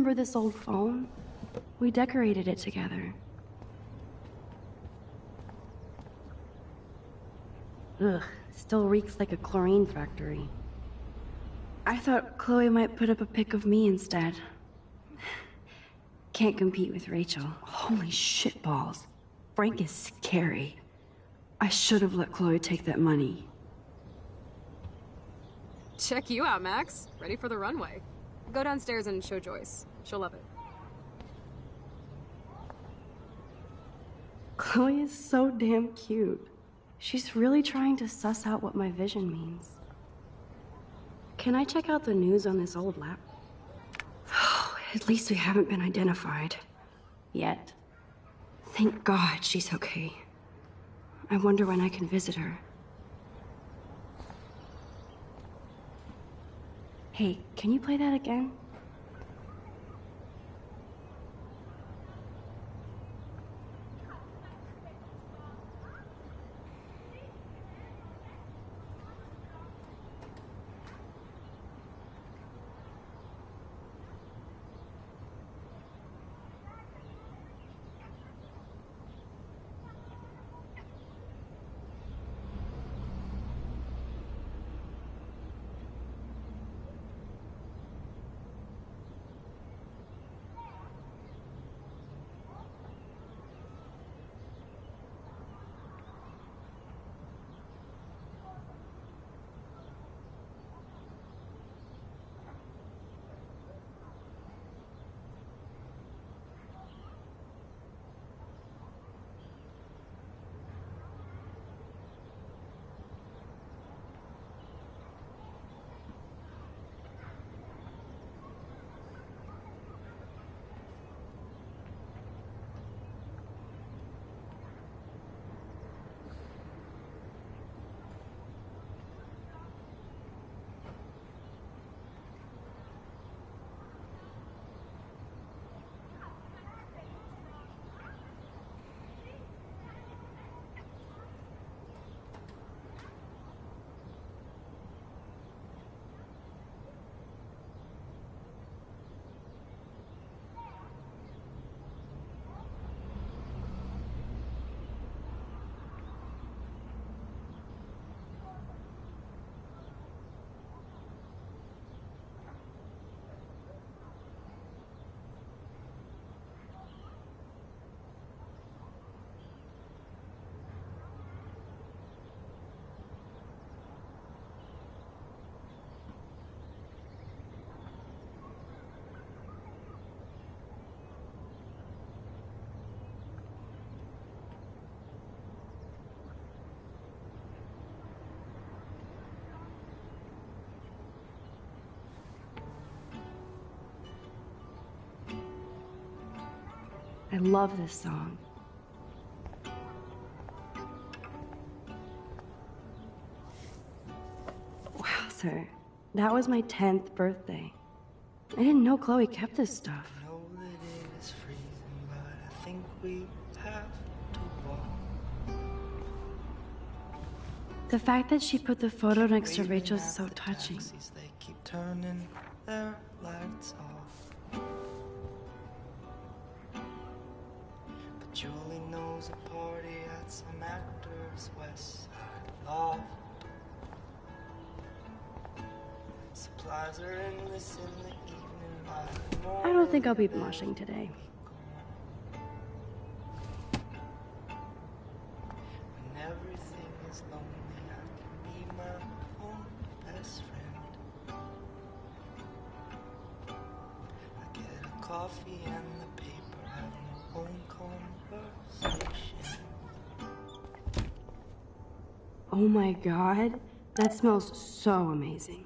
remember this old phone? We decorated it together. Ugh, still reeks like a chlorine factory. I thought Chloe might put up a pic of me instead. Can't compete with Rachel. Holy shitballs. Frank is scary. I should have let Chloe take that money. Check you out, Max. Ready for the runway. Go downstairs and show Joyce. She'll love it. Chloe is so damn cute. She's really trying to suss out what my vision means. Can I check out the news on this old lap? At least we haven't been identified. Yet. Thank God she's okay. I wonder when I can visit her. Hey, can you play that again? I love this song. Wow, sir. That was my 10th birthday. I didn't know Chloe kept this stuff. I know that it is freezing, but I think we have to walk. The fact that she put the photo next to Rachel's is so touching. Taxis, they keep turning their lights off. But Julie knows a party at some actor's West Side loft. Supplies are endless in the evening light. I don't think I'll be blushing today. When everything is lonely, I can be my own best friend. I get a coffee and the paper, have my own conversation. Oh my God, that smells so amazing.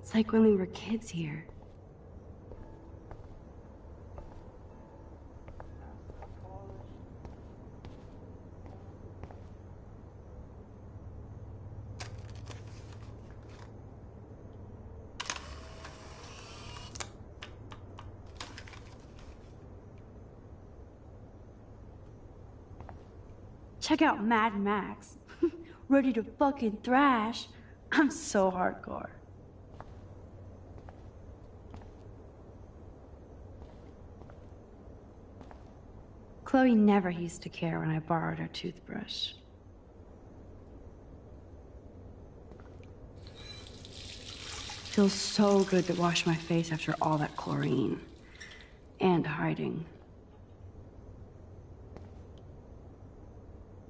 It's like when we were kids here. Check out Mad Max. Ready to fucking thrash. I'm so hardcore. Chloe never used to care when I borrowed her toothbrush. Feels so good to wash my face after all that chlorine. And hiding.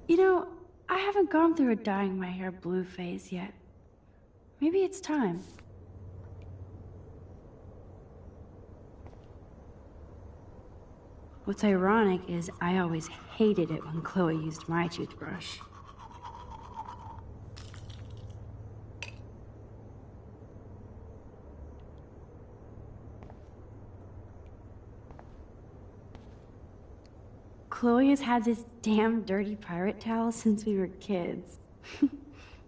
You know, I haven't gone through a dyeing my hair blue phase yet. Maybe it's time. What's ironic is I always hated it when Chloe used my toothbrush. Chloe has had this damn dirty pirate towel since we were kids.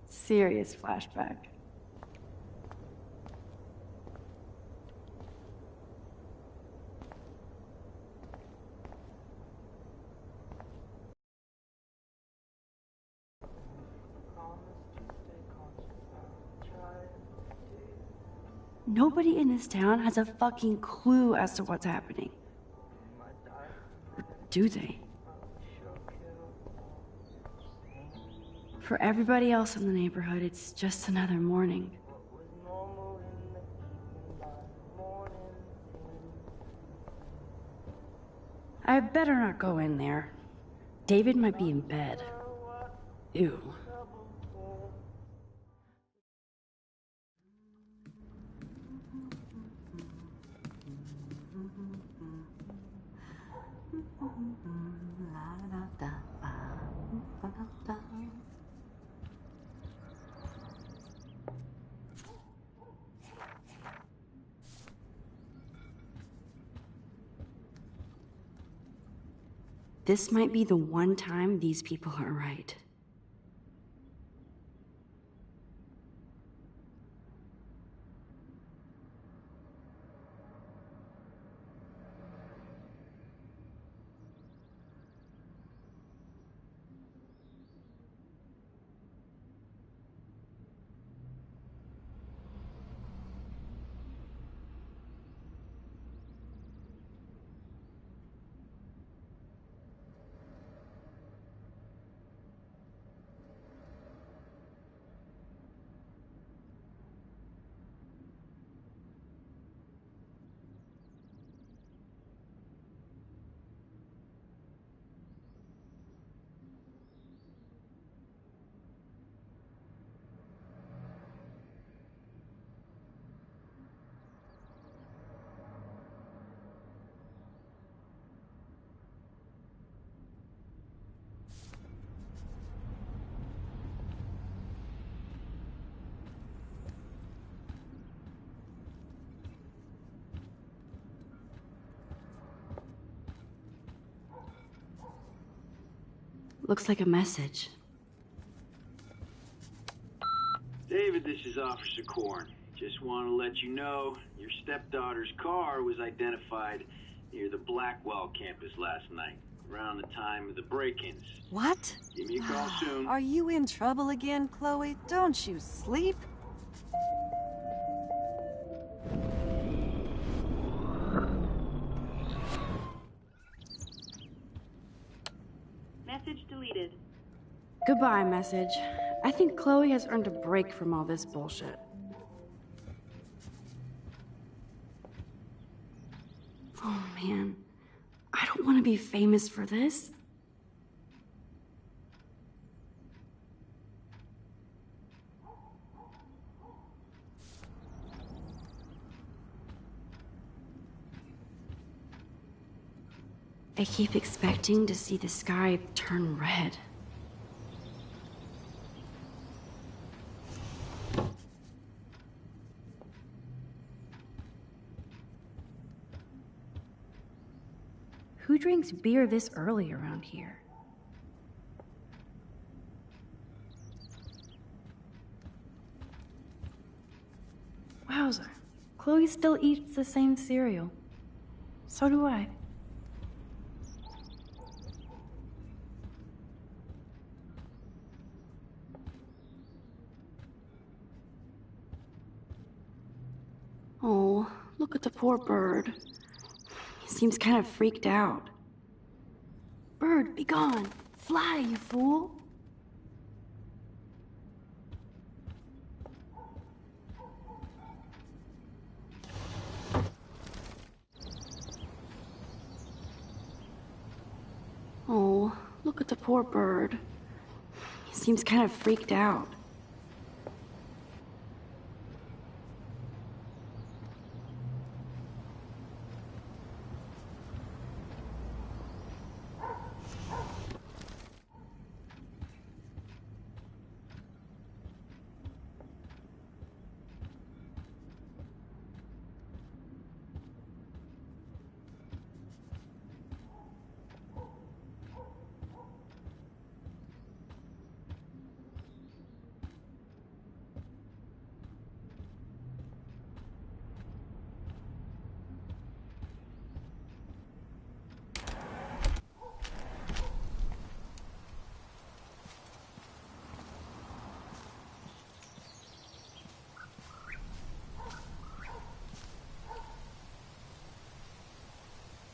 Serious flashback. Nobody in this town has a fucking clue as to what's happening. Or do they? For everybody else in the neighborhood, it's just another morning. I better not go in there. David might be in bed. Ew. This might be the one time these people are right. Looks like a message. David, this is Officer Korn. Just want to let you know your stepdaughter's car was identified near the Blackwell campus last night, around the time of the break-ins. What? Give me a call soon. Are you in trouble again, Chloe? Don't you sleep? Message deleted. Goodbye, message. I think Chloe has earned a break from all this bullshit. Oh man, I don't want to be famous for this. I keep expecting to see the sky turn red. drinks beer this early around here? Wowzer. Chloe still eats the same cereal. So do I. Oh, look at the poor bird. He seems kind of freaked out. Bird, be gone. Fly, you fool. Oh, look at the poor bird. He seems kind of freaked out.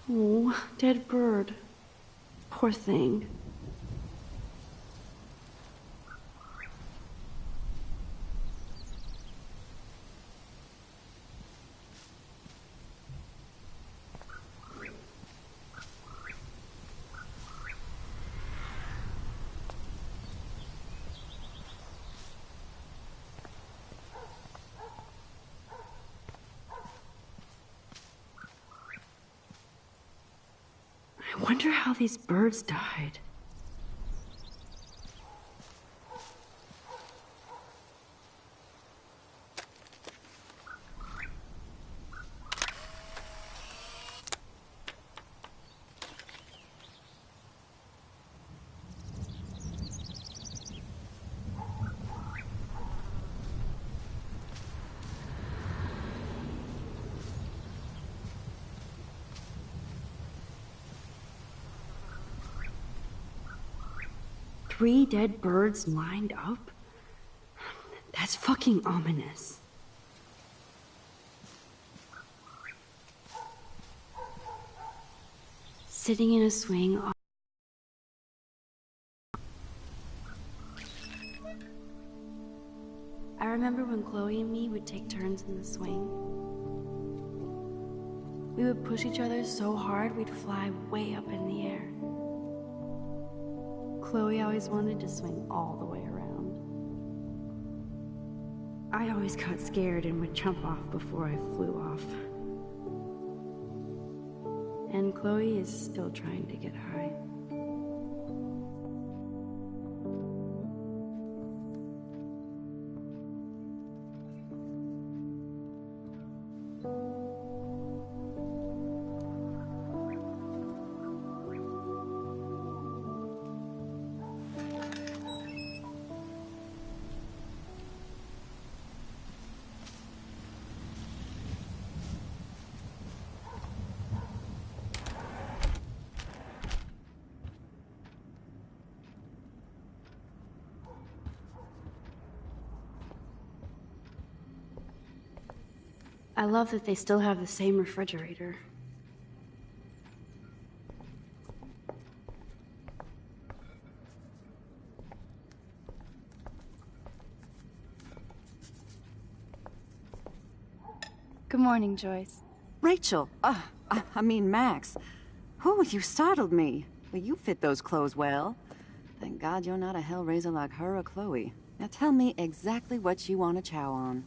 Oh, dead bird. Poor thing. I wonder how these birds died. Three dead birds lined up? That's fucking ominous. Sitting in a swing. I remember when Chloe and me would take turns in the swing. We would push each other so hard we'd fly way up in the air. Chloe always wanted to swing all the way around. I always got scared and would jump off before I flew off. And Chloe is still trying to get high. I love that they still have the same refrigerator. Good morning, Joyce. Rachel, I mean Max. Oh, you startled me. Well, you fit those clothes well. Thank God you're not a hellraiser like her or Chloe. Now tell me exactly what you want to chow on.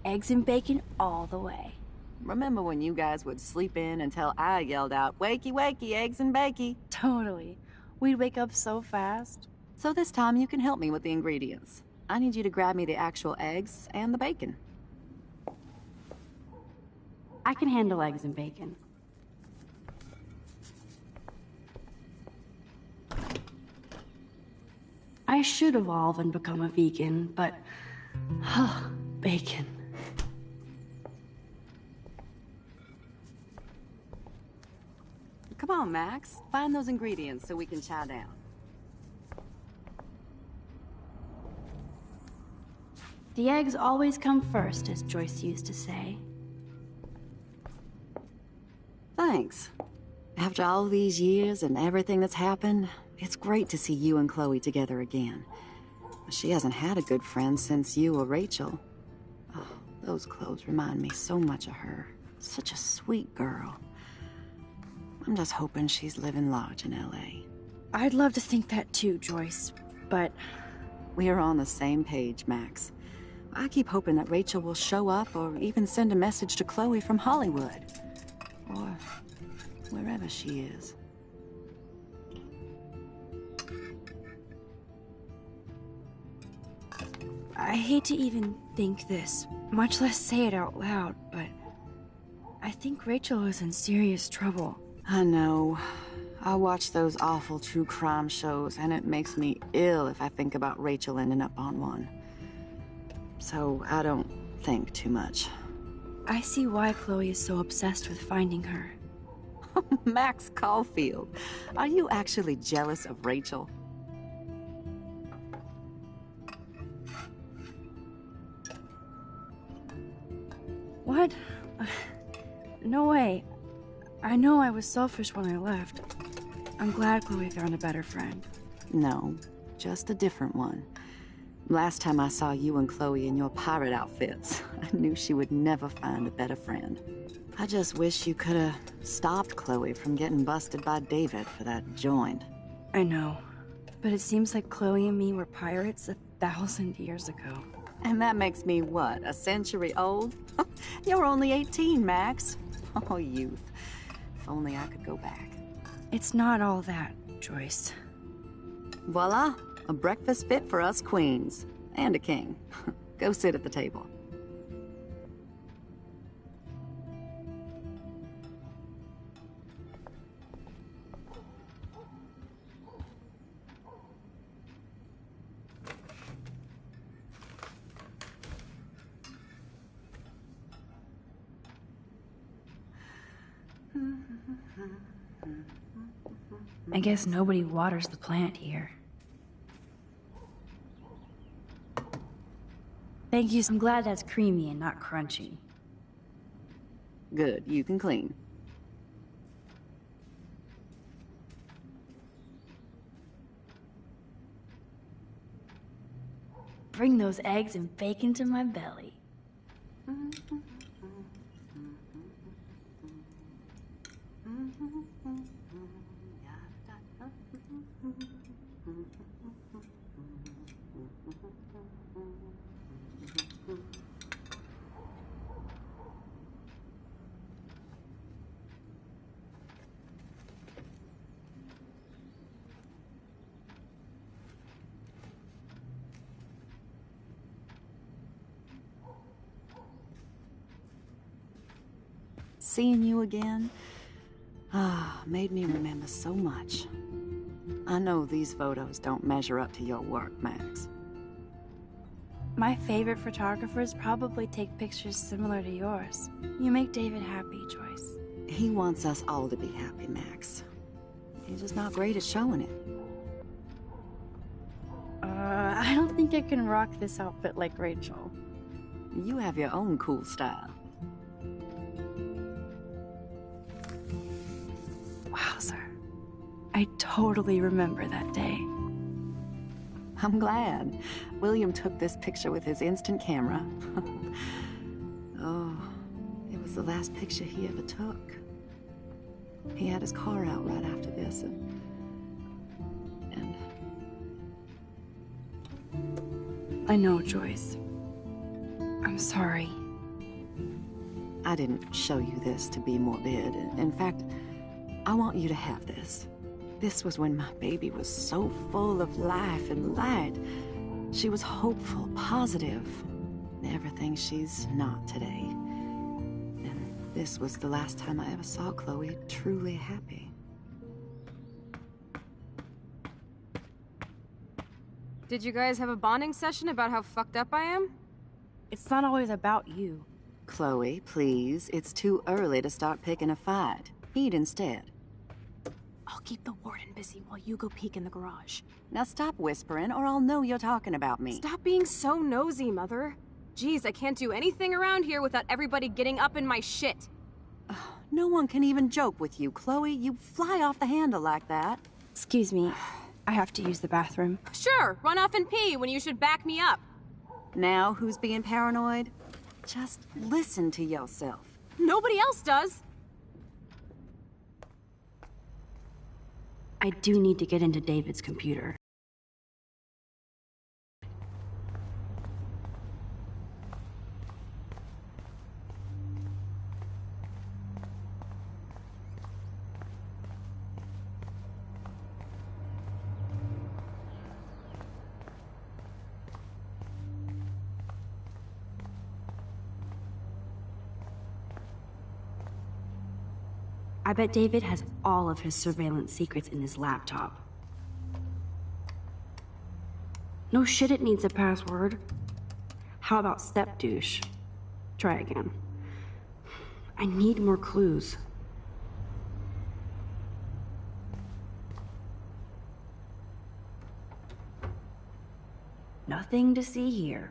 Eggs and bacon all the way. Remember when you guys would sleep in until I yelled out, "Wakey, wakey, eggs and bakey"? Totally. We'd wake up so fast. So this time you can help me with the ingredients. I need you to grab me the actual eggs and the bacon. I can handle eggs and bacon. I should evolve and become a vegan, but... bacon. Come on, Max. Find those ingredients so we can chow down. The eggs always come first, as Joyce used to say. Thanks. After all these years and everything that's happened, it's great to see you and Chloe together again. She hasn't had a good friend since you or Rachel. Oh, those clothes remind me so much of her. Such a sweet girl. I'm just hoping she's living large in LA. I'd love to think that too, Joyce, but... We are on the same page, Max. I keep hoping that Rachel will show up or even send a message to Chloe from Hollywood. Or wherever she is. I hate to even think this, much less say it out loud, but... I think Rachel is in serious trouble. I know. I watch those awful true crime shows, and it makes me ill if I think about Rachel ending up on one. So I don't think too much. I see why Chloe is so obsessed with finding her. Max Caulfield, are you actually jealous of Rachel? What? No way. I know I was selfish when I left. I'm glad Chloe found a better friend. No, just a different one. Last time I saw you and Chloe in your pirate outfits, I knew she would never find a better friend. I just wish you could have stopped Chloe from getting busted by David for that joint. I know, but it seems like Chloe and me were pirates 1,000 years ago. And that makes me, what, a century old? You're only 18, Max. Oh, youth. If only I could go back. It's not all that, Joyce. Voila, a breakfast fit for us queens. And a king. Go sit at the table. I guess nobody waters the plant here. Thank you. I'm glad that's creamy and not crunchy. Good, you can clean. Bring those eggs and bacon to my belly. Seeing you again, made me remember so much. I know these photos don't measure up to your work, Max. My favorite photographers probably take pictures similar to yours. You make David happy, Joyce. He wants us all to be happy, Max. He's just not great at showing it. I don't think I can rock this outfit like Rachel. You have your own cool style. Wowzer. I totally remember that day. I'm glad. William took this picture with his instant camera. Oh, it was the last picture he ever took. He had his car out right after this, and I know, Joyce. I'm sorry. I didn't show you this to be morbid. In fact, I want you to have this. This was when my baby was so full of life and light. She was hopeful, positive. Everything she's not today. And This was the last time I ever saw Chloe truly happy. Did you guys have a bonding session about how fucked up I am? It's not always about you. Chloe, please. It's too early to start picking a fight. Eat instead. I'll keep the warden busy while you go peek in the garage. Now stop whispering, or I'll know you're talking about me. Stop being so nosy, Mother. Jeez, I can't do anything around here without everybody getting up in my shit. No one can even joke with you, Chloe. You fly off the handle like that. Excuse me, I have to use the bathroom. Sure, run off and pee when you should back me up. Now who's being paranoid? Just listen to yourself. Nobody else does. I do need to get into David's computer. I bet David has all of his surveillance secrets in his laptop. No shit, it needs a password. How about step douche? Try again. I need more clues. Nothing to see here.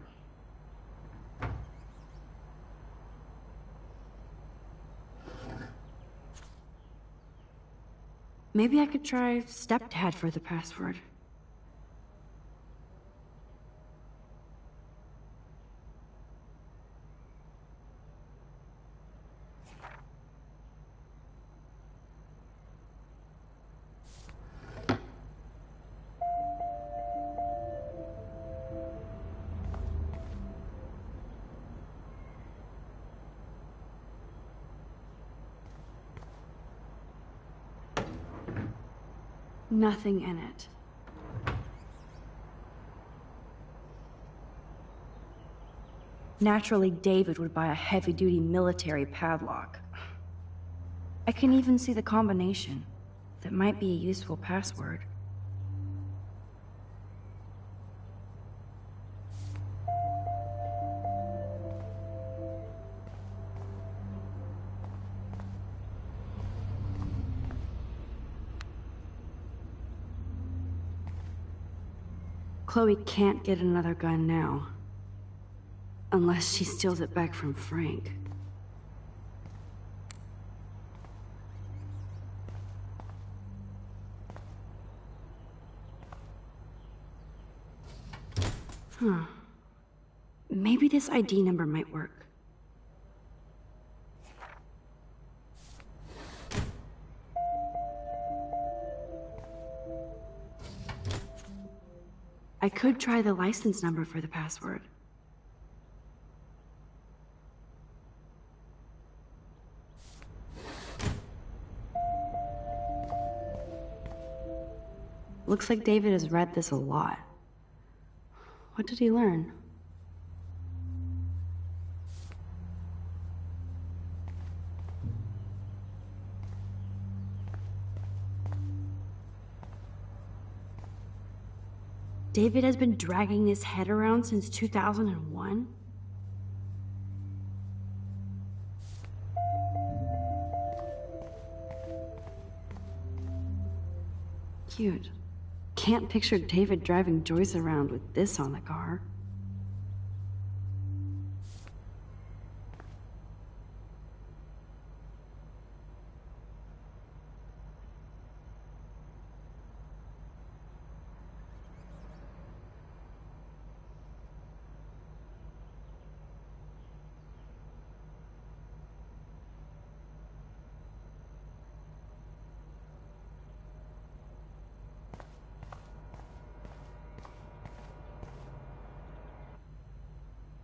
Maybe I could try stepdad for the password. Nothing in it. Naturally, David would buy a heavy-duty military padlock. I can even see the combination. That might be a useful password. Chloe can't get another gun now. Unless she steals it back from Frank. Huh. Maybe this ID number might work. I could try the license number for the password. Looks like David has read this a lot. What did he learn? David has been dragging his head around since 2001? Cute. Can't picture David driving Joyce around with this on the car.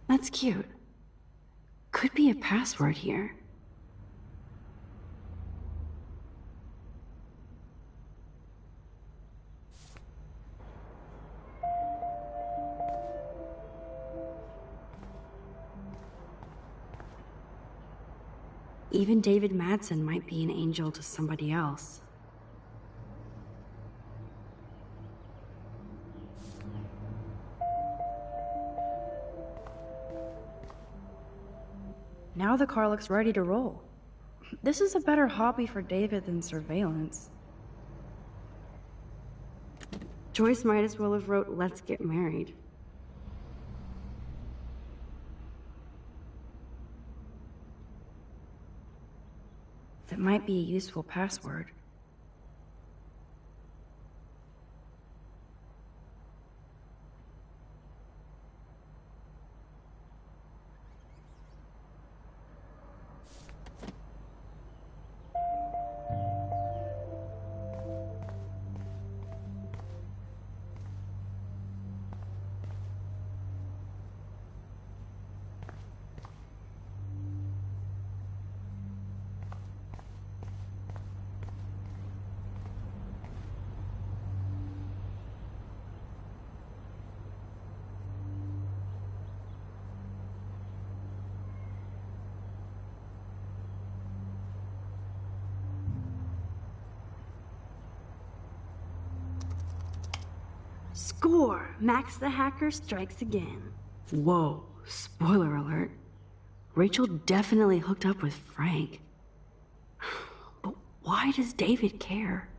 That's cute. Could be a password here. Even David Madsen might be an angel to somebody else. Now the car looks ready to roll. This is a better hobby for David than surveillance. Joyce might as well have wrote, "Let's get married." That might be a useful password. Score! Max the hacker strikes again. Whoa, spoiler alert. Rachel definitely hooked up with Frank. But why does David care?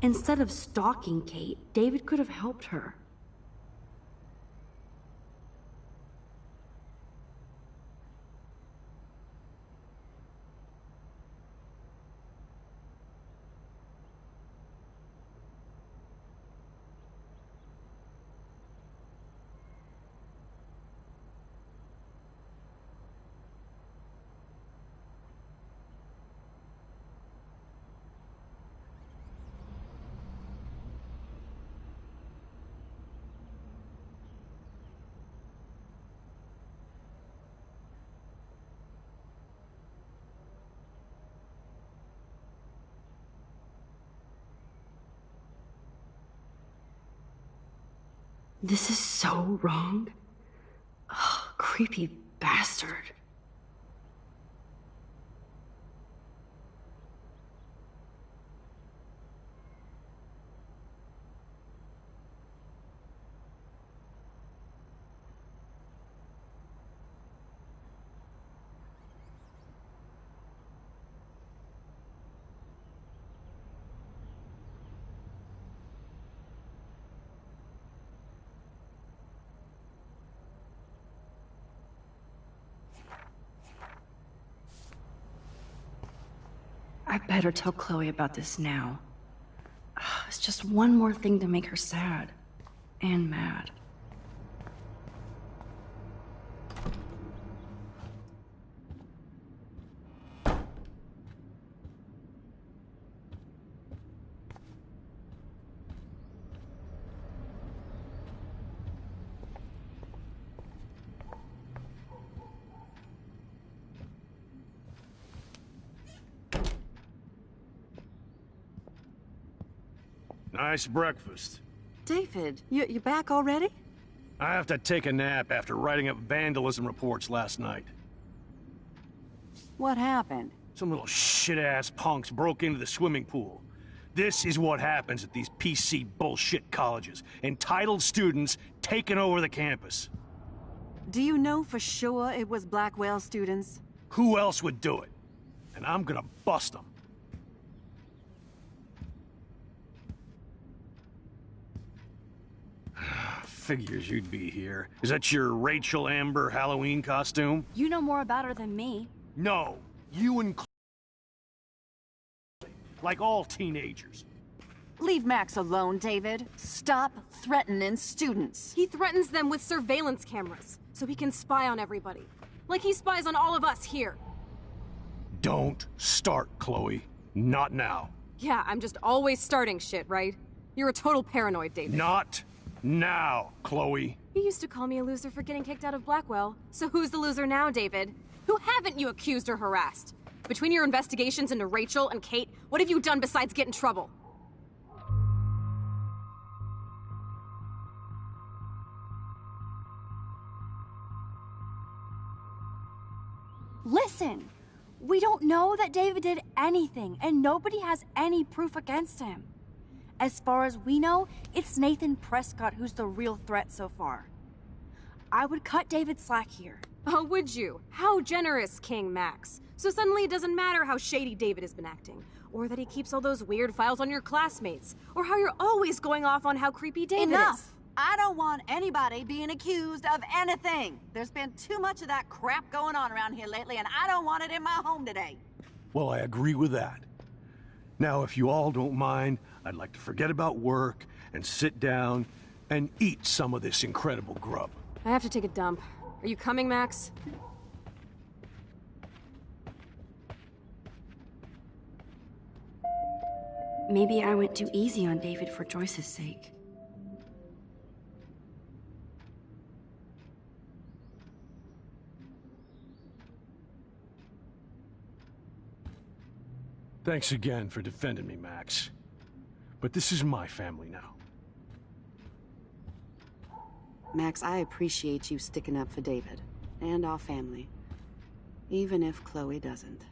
Instead of stalking Kate, David could have helped her. This is so wrong. Ugh, creepy bastard. I better tell Chloe about this now. It's just one more thing to make her sad and mad. Nice breakfast. David, you back already? I have to take a nap after writing up vandalism reports last night. What happened? Some little shit-ass punks broke into the swimming pool. This is what happens at these PC bullshit colleges. Entitled students taking over the campus. Do you know for sure it was Blackwell students? Who else would do it? And I'm gonna bust them. Figures you'd be here. Is that your Rachel Amber Halloween costume? You know more about her than me. No, you and like all teenagers. Leave Max alone, David. Stop threatening students. He threatens them with surveillance cameras, so he can spy on everybody. Like he spies on all of us here. Don't start, Chloe. Not now. Yeah, I'm just always starting shit, right? You're a total paranoid, David. Not now, Chloe. You used to call me a loser for getting kicked out of Blackwell. So who's the loser now, David? Who haven't you accused or harassed? Between your investigations into Rachel and Kate, what have you done besides get in trouble? Listen, we don't know that David did anything, and nobody has any proof against him. As far as we know, it's Nathan Prescott who's the real threat so far. I would cut David slack here. Oh, would you? How generous, King Max. So suddenly it doesn't matter how shady David has been acting, or that he keeps all those weird files on your classmates, or how you're always going off on how creepy David Enough! is. I don't want anybody being accused of anything. There's been too much of that crap going on around here lately, and I don't want it in my home today. Well, I agree with that. Now, if you all don't mind, I'd like to forget about work and sit down and eat some of this incredible grub. I have to take a dump. Are you coming, Max? Maybe I went too easy on David for Joyce's sake. Thanks again for defending me, Max. But this is my family now. Max, I appreciate you sticking up for David and our family, even if Chloe doesn't.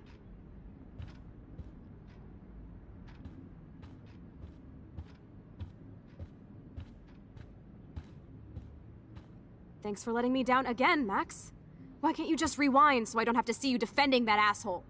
Thanks for letting me down again, Max. Why can't you just rewind so I don't have to see you defending that asshole?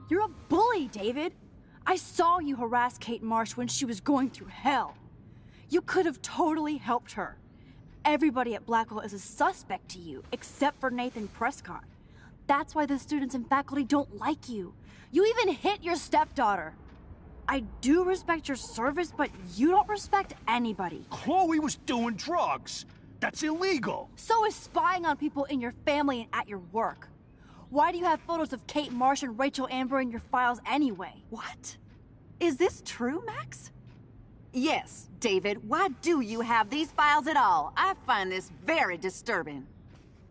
You're a bully, David. I saw you harass Kate Marsh when she was going through hell. You could have totally helped her. Everybody at Blackwell is a suspect to you, except for Nathan Prescott. That's why the students and faculty don't like you. You even hit your stepdaughter. I do respect your service, but you don't respect anybody. Chloe was doing drugs. That's illegal. So is spying on people in your family and at your work. Why do you have photos of Kate Marsh and Rachel Amber in your files anyway? What? Is this true, Max? Yes, David. Why do you have these files at all? I find this very disturbing.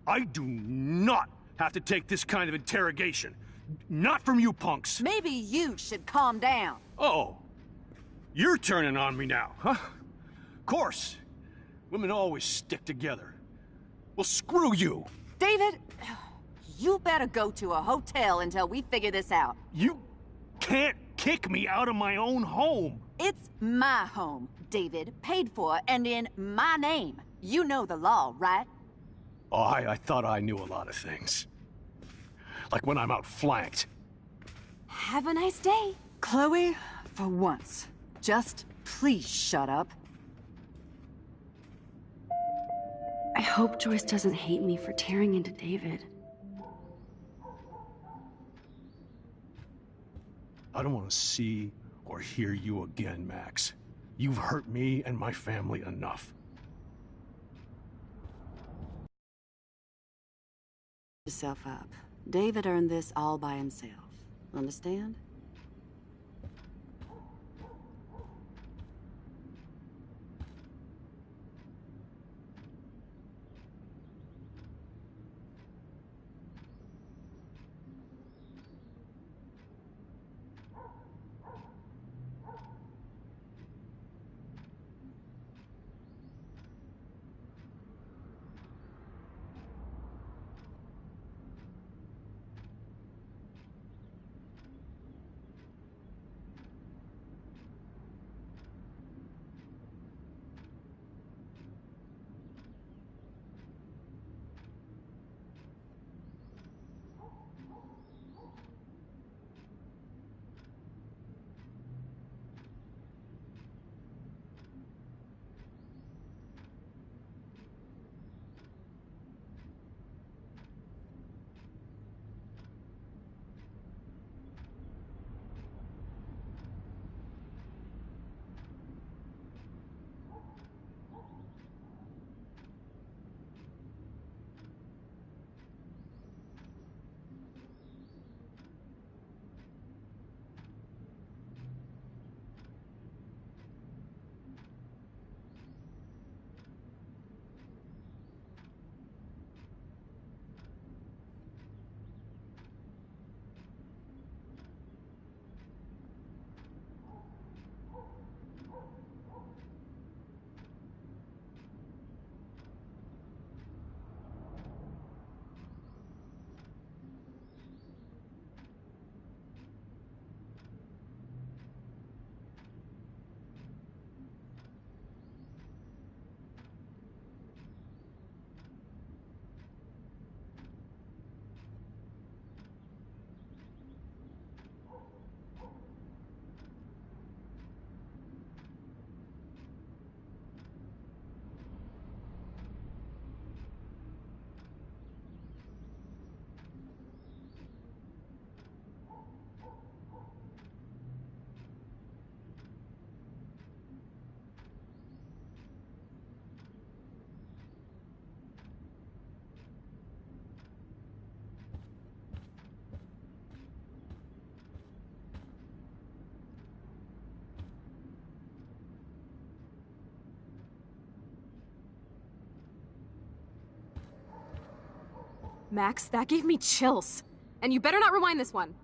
I do not have to take this kind of interrogation. Not from you punks. Maybe you should calm down. Oh, you're turning on me now, huh? Of course. Women always stick together. Well, screw you. David, you better go to a hotel until we figure this out. You can't kick me out of my own home. It's my home, David, paid for and in my name. You know the law, right? Oh, I thought I knew a lot of things. Like when I'm outflanked. Have a nice day. Chloe, for once, just please shut up. I hope Joyce doesn't hate me for tearing into David. I don't want to see or hear you again, Max. You've hurt me and my family enough. Yourself up. David earned this all by himself. Understand? Max, that gave me chills. And you better not rewind this one.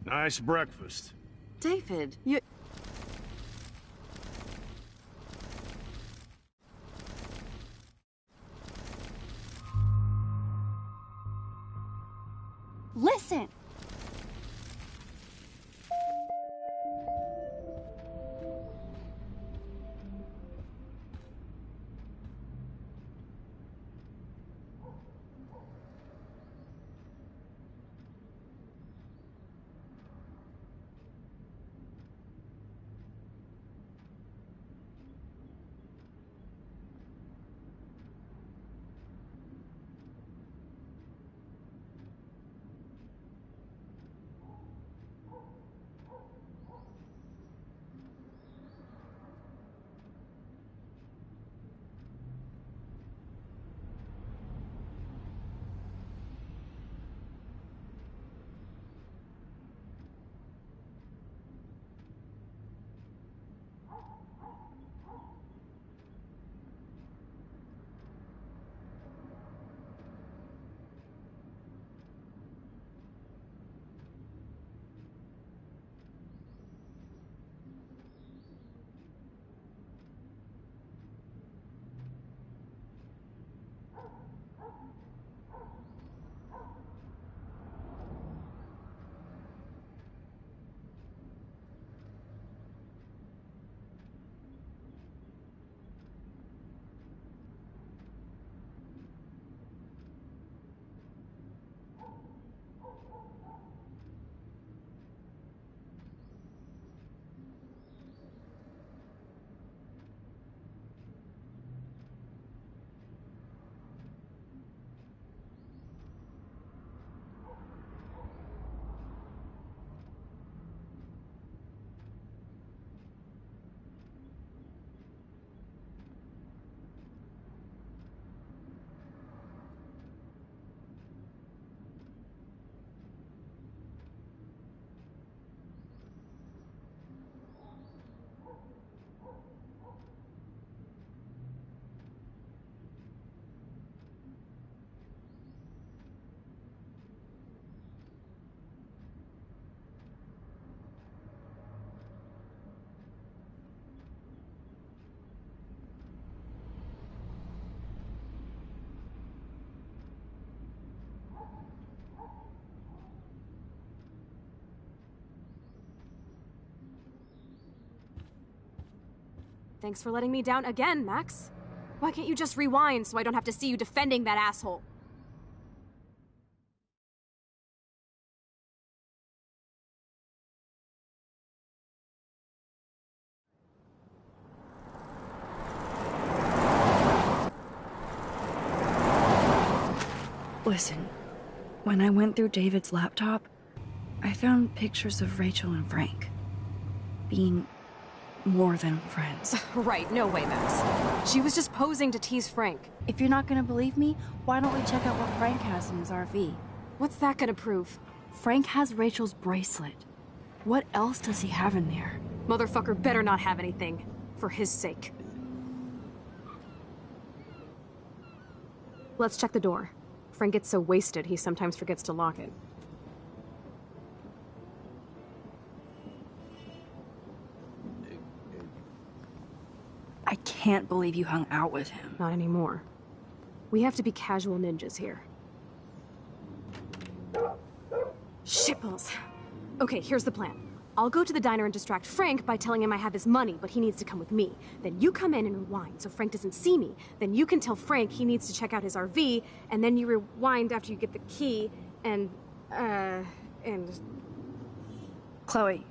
Nice breakfast. David, you... Listen! Thanks for letting me down again, Max. Why can't you just rewind so I don't have to see you defending that asshole? Listen, when I went through David's laptop, I found pictures of Rachel and Frank being more than friends. Right, no way, Max. She was just posing to tease Frank. If you're not gonna believe me, why don't we check out what Frank has in his RV? What's that gonna prove? Frank has Rachel's bracelet. What else does he have in there? Motherfucker better not have anything. For his sake. Let's check the door. Frank gets so wasted, he sometimes forgets to lock it. I can't believe you hung out with him. Not anymore. We have to be casual ninjas here. Shitballs. Okay, here's the plan. I'll go to the diner and distract Frank by telling him I have his money, but he needs to come with me. Then you come in and rewind so Frank doesn't see me. Then you can tell Frank he needs to check out his RV, and then you rewind after you get the key, and... Chloe,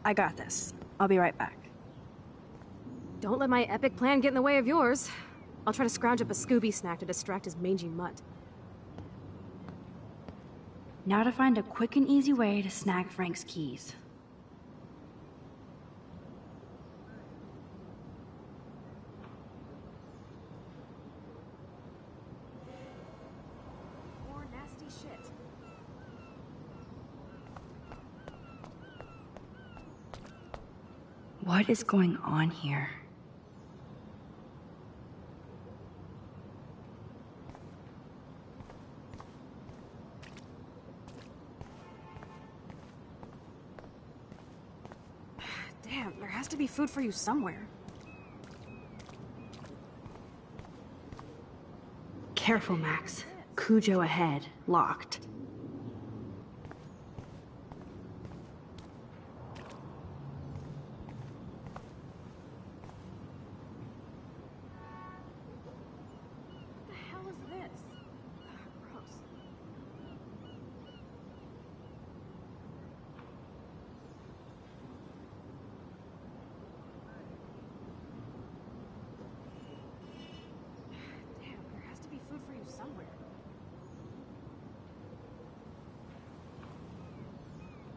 I got this. I'll be right back. Don't let my epic plan get in the way of yours. I'll try to scrounge up a Scooby snack to distract his mangy mutt. Now to find a quick and easy way to snag Frank's keys. More nasty shit. What is going on here? Damn, there has to be food for you somewhere. Careful, Max. Cujo ahead. Locked. What the hell is this? Gross. Damn, there has to be food for you somewhere.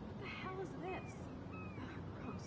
What the hell is this? Gross.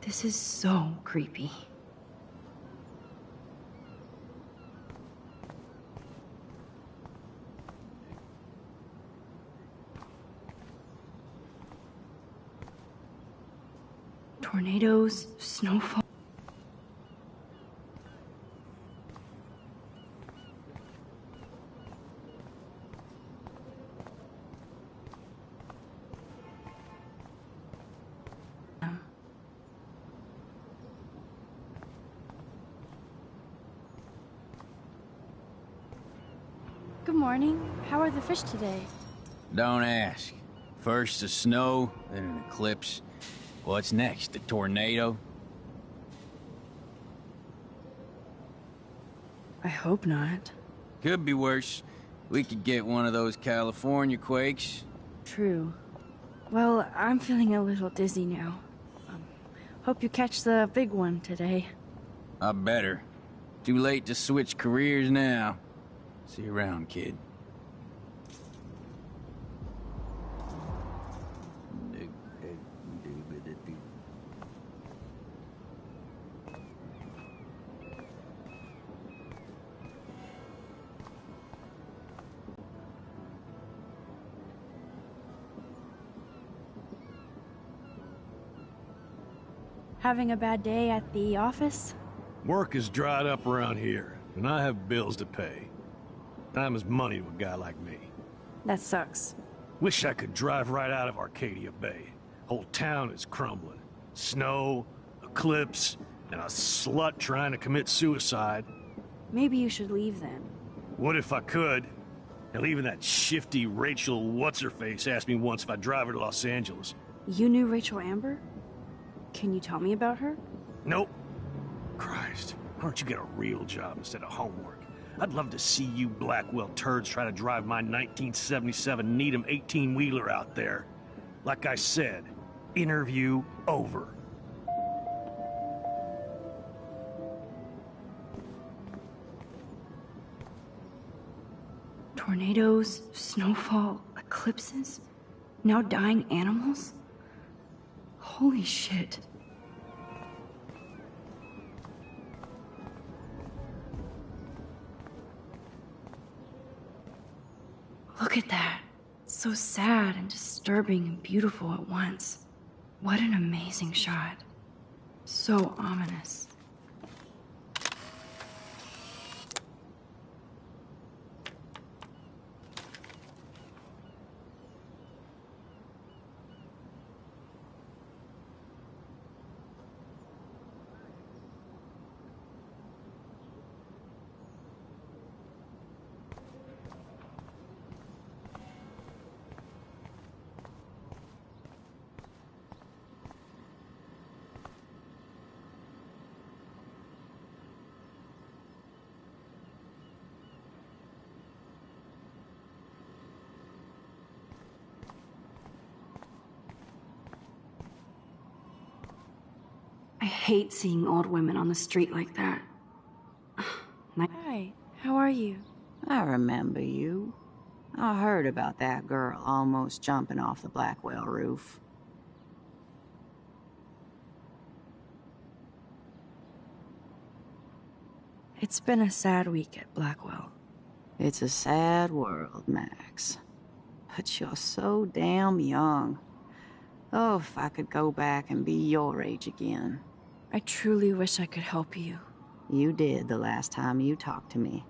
This is so creepy. Tornadoes, snowfall. Good morning. How are the fish today? Don't ask. First the snow, then an eclipse. What's next? A tornado? I hope not. Could be worse. We could get one of those California quakes. True. Well, I'm feeling a little dizzy now. Hope you catch the big one today. I better. Too late to switch careers now. See you around, kid. Having a bad day at the office? Work is dried up around here, and I have bills to pay. Time is money to a guy like me. That sucks. Wish I could drive right out of Arcadia Bay. Whole town is crumbling. Snow, eclipse, and a slut trying to commit suicide. Maybe you should leave then. What if I could? Hell, even that shifty Rachel What's-Her-Face asked me once if I'd drive her to Los Angeles. You knew Rachel Amber? Can you tell me about her? Nope. Christ, why don't you get a real job instead of homework? I'd love to see you Blackwell turds try to drive my 1977 Needham 18-wheeler out there. Like I said, interview over. Tornadoes, snowfall, eclipses, now dying animals? Holy shit. Look at that. It's so sad and disturbing and beautiful at once. What an amazing shot. So ominous. I hate seeing old women on the street like that. Hi, how are you? I remember you. I heard about that girl almost jumping off the Blackwell roof. It's been a sad week at Blackwell. It's a sad world, Max. But you're so damn young. Oh, if I could go back and be your age again. I truly wish I could help you. You did the last time you talked to me.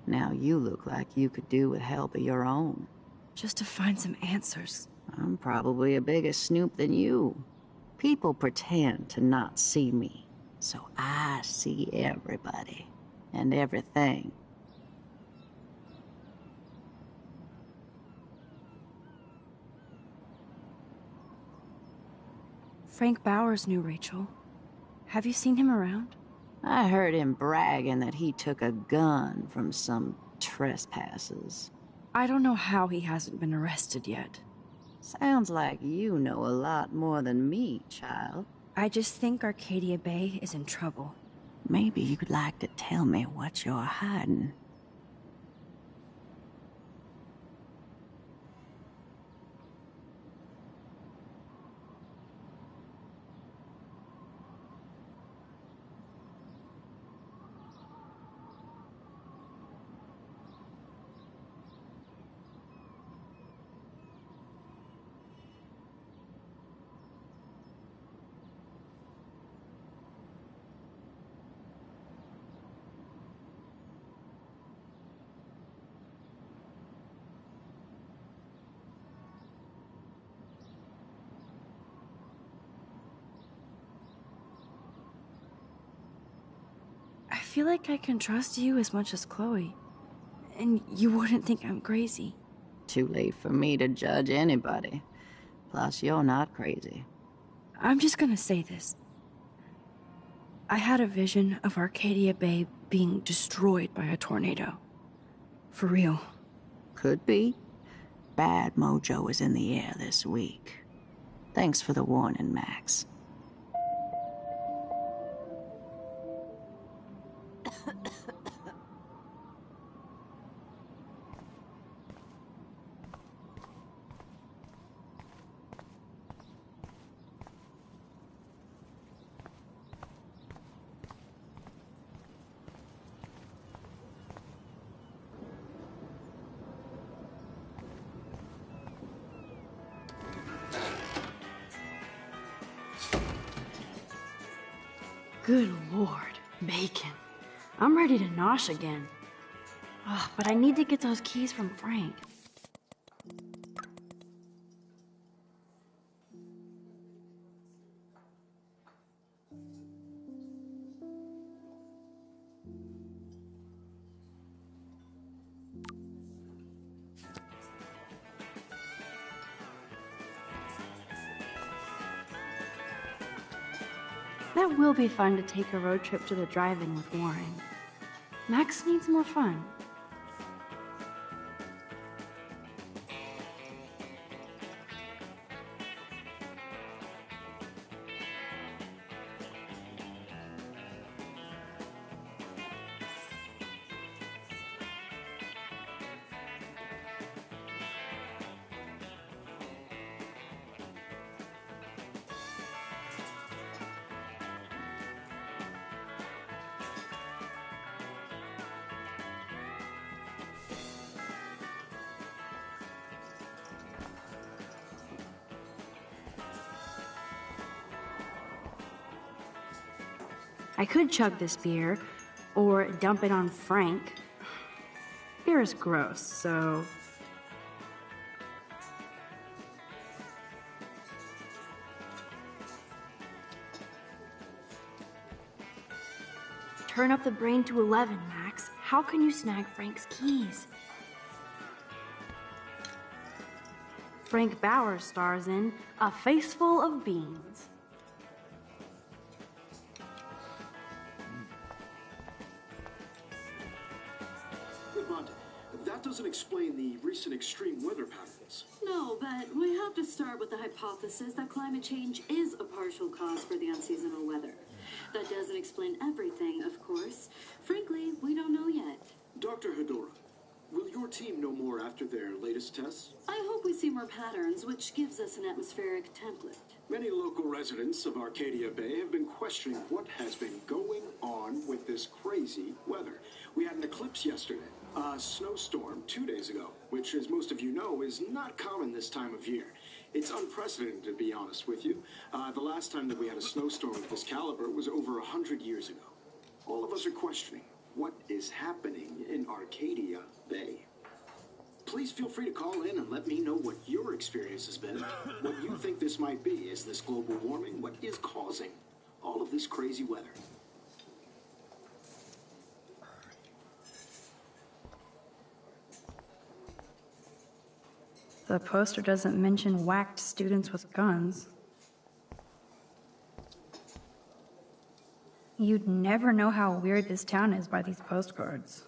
Now you look like you could do with help of your own. Just to find some answers. I'm probably a bigger snoop than you. People pretend to not see me, so I see everybody and everything. Frank Bowers knew Rachel. Have you seen him around? I heard him bragging that he took a gun from some trespassers. I don't know how he hasn't been arrested yet. Sounds like you know a lot more than me, child. I just think Arcadia Bay is in trouble. Maybe you'd like to tell me what you're hiding. I feel like I can trust you as much as Chloe. And you wouldn't think I'm crazy. Too late for me to judge anybody. Plus, you're not crazy. I'm just gonna say this. I had a vision of Arcadia Bay being destroyed by a tornado. For real. Could be. Bad mojo is in the air this week. Thanks for the warning, Max. Good Lord, bacon. I'm ready to nosh again. Ugh, but I need to get those keys from Frank. That will be fun to take a road trip to the drive-in with Warren. Max needs more fun. I could chug this beer, or dump it on Frank. Beer is gross, so... Turn up the brain to 11, Max. How can you snag Frank's keys? Frank Bauer stars in A Face Full of Beans. But that doesn't explain the recent extreme weather patterns. No, but we have to start with the hypothesis that climate change is a partial cause for the unseasonal weather. That doesn't explain everything, of course. Frankly, we don't know yet. Dr. Hedora, will your team know more after their latest tests? I hope we see more patterns, which gives us an atmospheric template. Many local residents of Arcadia Bay have been questioning what has been going on with this crazy weather. We had an eclipse yesterday, a snowstorm 2 days ago, which, as most of you know, is not common this time of year. It's unprecedented, to be honest with you. The last time that we had a snowstorm of this caliber was over 100 years ago. All of us are questioning what is happening in Arcadia Bay. Please feel free to call in and let me know what your experience has been, what you think this might be. Is this global warming? What is causing all of this crazy weather? The poster doesn't mention whacked students with guns. You'd never know how weird this town is by these postcards.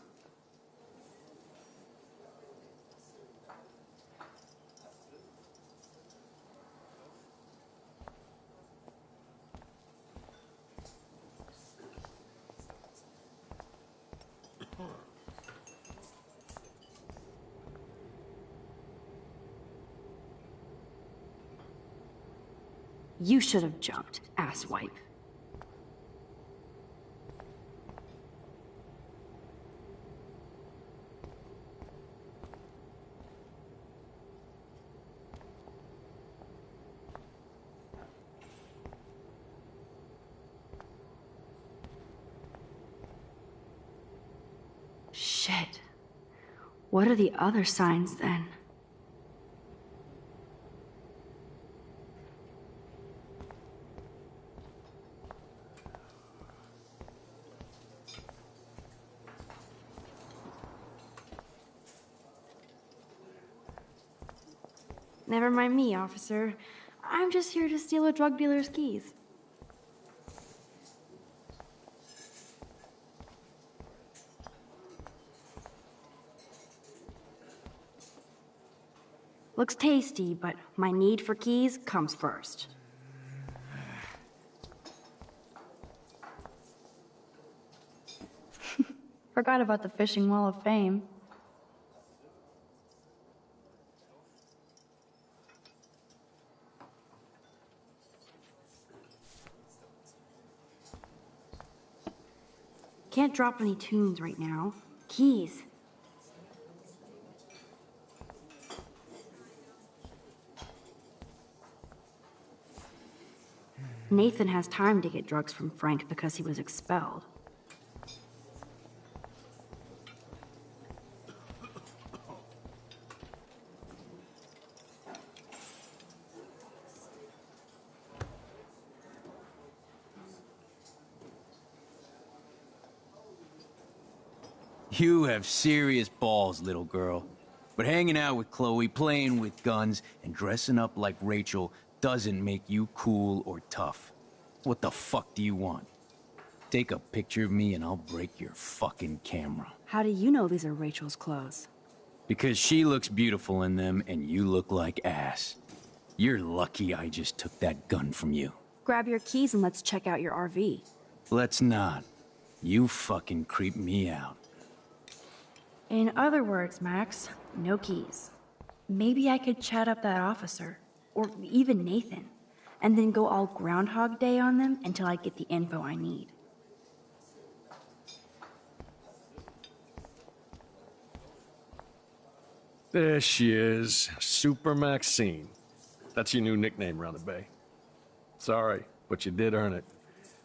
You should have jumped, asswipe. Shit. What are the other signs then? Never mind me, officer. I'm just here to steal a drug dealer's keys. Looks tasty, but my need for keys comes first. Forgot about the Fishing Wall of Fame. Can't drop any tunes right now. Keys. Nathan has time to get drugs from Frank because he was expelled. You have serious balls, little girl. But hanging out with Chloe, playing with guns, and dressing up like Rachel doesn't make you cool or tough. What the fuck do you want? Take a picture of me and I'll break your fucking camera. How do you know these are Rachel's clothes? Because she looks beautiful in them and you look like ass. You're lucky I just took that gun from you. Grab your keys and let's check out your RV. Let's not. You fucking creep me out. In other words, Max, no keys. Maybe I could chat up that officer, or even Nathan, and then go all Groundhog Day on them until I get the info I need. There she is, Super Maxine. That's your new nickname around the bay. Sorry, but you did earn it.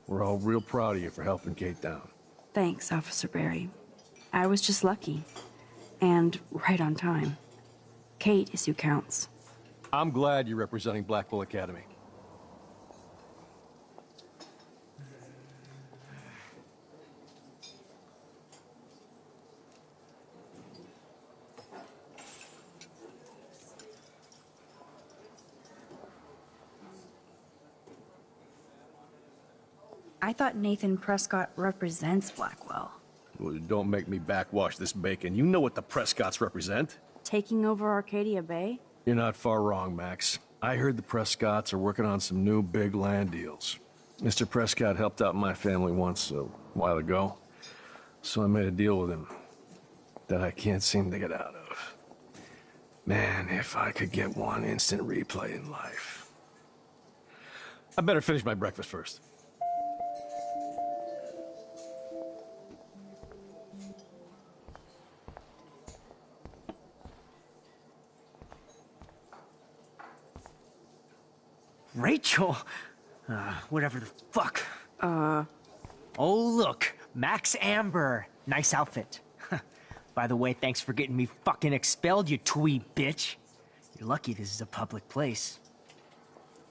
We're all real proud of you for helping Kate down. Thanks, Officer Barry. I was just lucky. And right on time. Kate is who counts. I'm glad you're representing Blackwell Academy. I thought Nathan Prescott represents Blackwell. Well, don't make me backwash this bacon. You know what the Prescotts represent. Taking over Arcadia Bay? You're not far wrong, Max. I heard the Prescotts are working on some new big land deals. Mr. Prescott helped out my family once a while ago, so I made a deal with him that I can't seem to get out of. Man, if I could get one instant replay in life. I better finish my breakfast first. Rachel? Whatever the fuck. Oh, look. Max Amber. Nice outfit. By the way, thanks for getting me fucking expelled, you twee bitch. You're lucky this is a public place.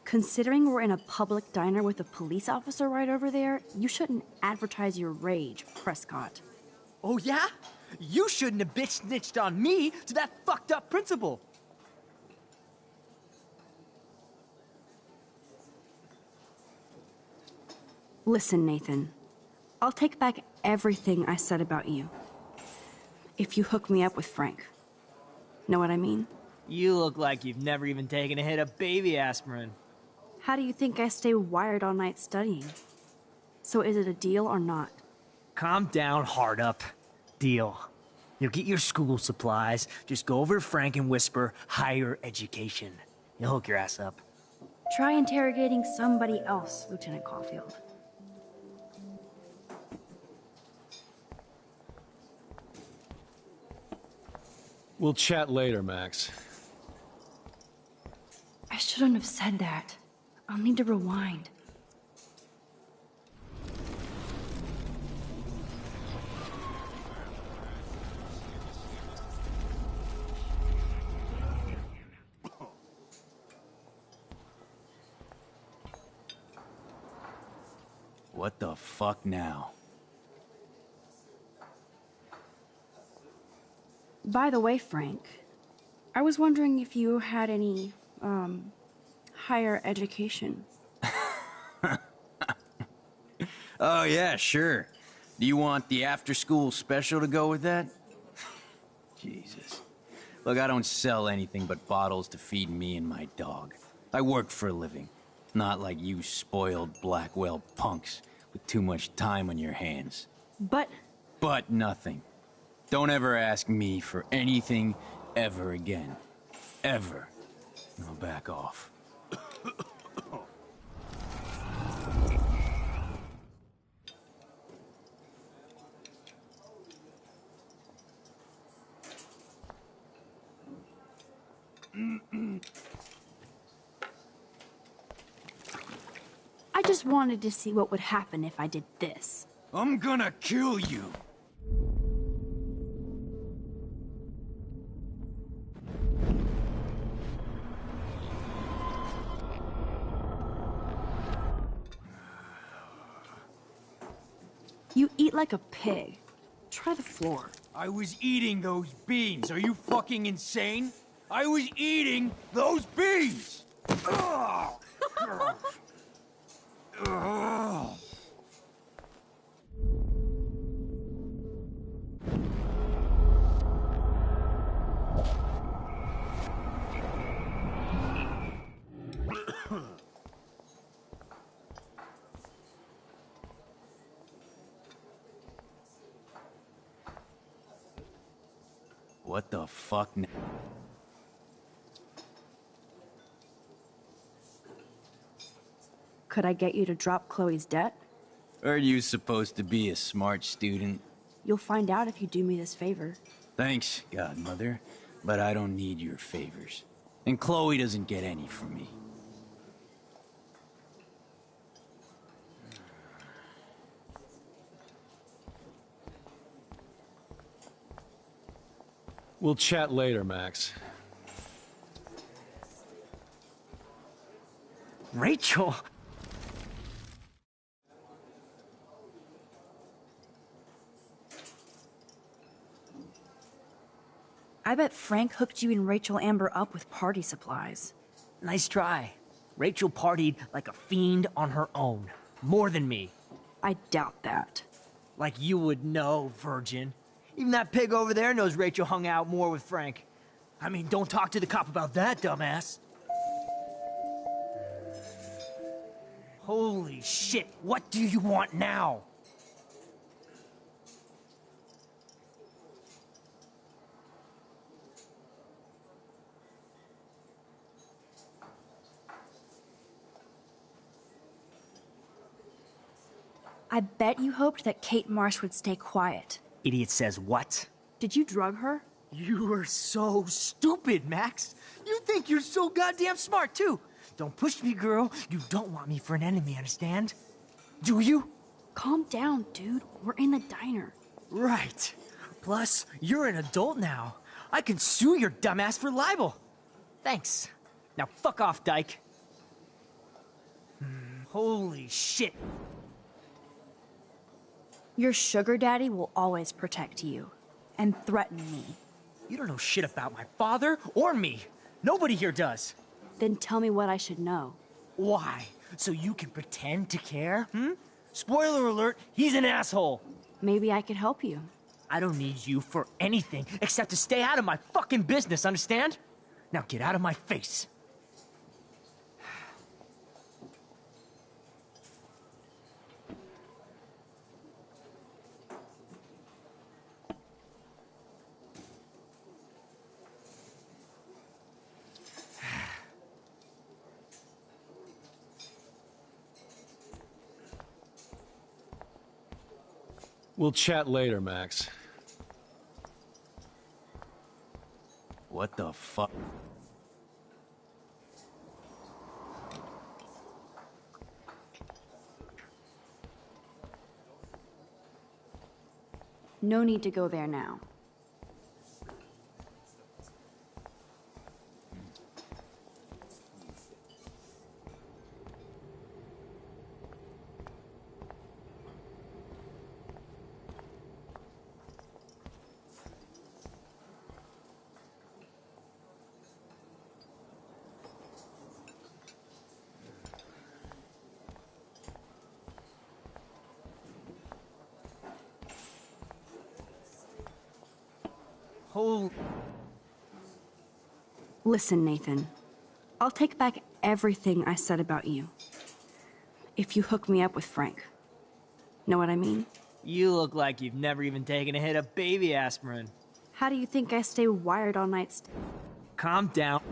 Considering we're in a public diner with a police officer right over there, you shouldn't advertise your rage, Prescott. Oh, yeah? You shouldn't have bitch snitched on me to that fucked up principal. Listen, Nathan. I'll take back everything I said about you. If you hook me up with Frank. Know what I mean? You look like you've never even taken a hit of baby aspirin. How do you think I stay wired all night studying? So is it a deal or not? Calm down, hard up. Deal. You'll get your school supplies. Just go over to Frank and whisper higher education. He'll hook your ass up. Try interrogating somebody else, Lieutenant Caulfield. We'll chat later, Max. I shouldn't have said that. I'll need to rewind. What the fuck now? By the way, Frank, I was wondering if you had any, higher education. Oh, yeah, sure. Do you want the after-school special to go with that? Jesus. Look, I don't sell anything but bottles to feed me and my dog. I work for a living. Not like you spoiled Blackwell punks with too much time on your hands. But nothing. Don't ever ask me for anything ever again. Ever. Now back off. I just wanted to see what would happen if I did this. I'm gonna kill you. You eat like a pig. Try the floor. I was eating those beans. Are you fucking insane? I was eating those beans! Ugh. Ugh. What the fuck now? Could I get you to drop Chloe's debt? Are you supposed to be a smart student? You'll find out if you do me this favor. Thanks, Godmother, but I don't need your favors. And Chloe doesn't get any from me. We'll chat later, Max. Rachel! I bet Frank hooked you and Rachel Amber up with party supplies. Nice try. Rachel partied like a fiend on her own. More than me. I doubt that. Like you would know, virgin. Even that pig over there knows Rachel hung out more with Frank. I mean, don't talk to the cop about that, dumbass. Holy shit, what do you want now? I bet you hoped that Kate Marsh would stay quiet. Idiot says what? Did you drug her? You are so stupid, Max. You think you're so goddamn smart, too. Don't push me, girl. You don't want me for an enemy, understand? Do you? Calm down, dude. We're in the diner. Right. Plus, you're an adult now. I can sue your dumbass for libel. Thanks. Now fuck off, dyke. Holy shit. Your sugar daddy will always protect you. And threaten me. You don't know shit about my father or me. Nobody here does. Then tell me what I should know. Why? So you can pretend to care, Spoiler alert, he's an asshole. Maybe I could help you. I don't need you for anything except to stay out of my fucking business, understand? Now get out of my face. We'll chat later, Max. What the fuck? No need to go there now. Listen, Nathan. I'll take back everything I said about you. If you hook me up with Frank. Know what I mean? You look like you've never even taken a hit of baby aspirin. How do you think I stay wired all night? Calm down.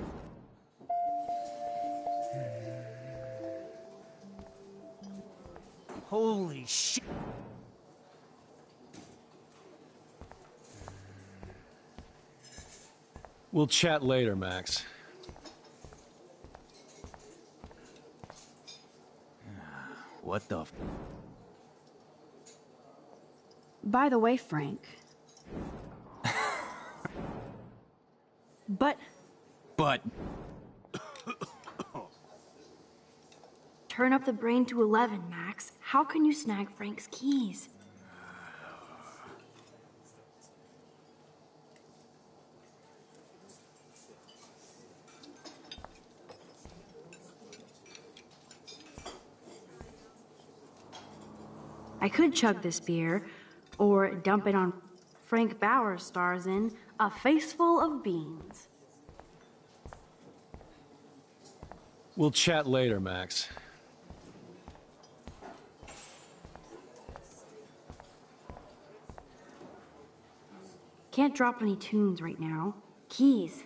Holy shit. We'll chat later, Max. What the f— By the way, Frank. But turn up the brain to 11, Max. How can you snag Frank's keys? I could chug this beer, or dump it on Frank Bauer stars in A Face Full of Beans. We'll chat later, Max. Can't drop any tunes right now. Keys.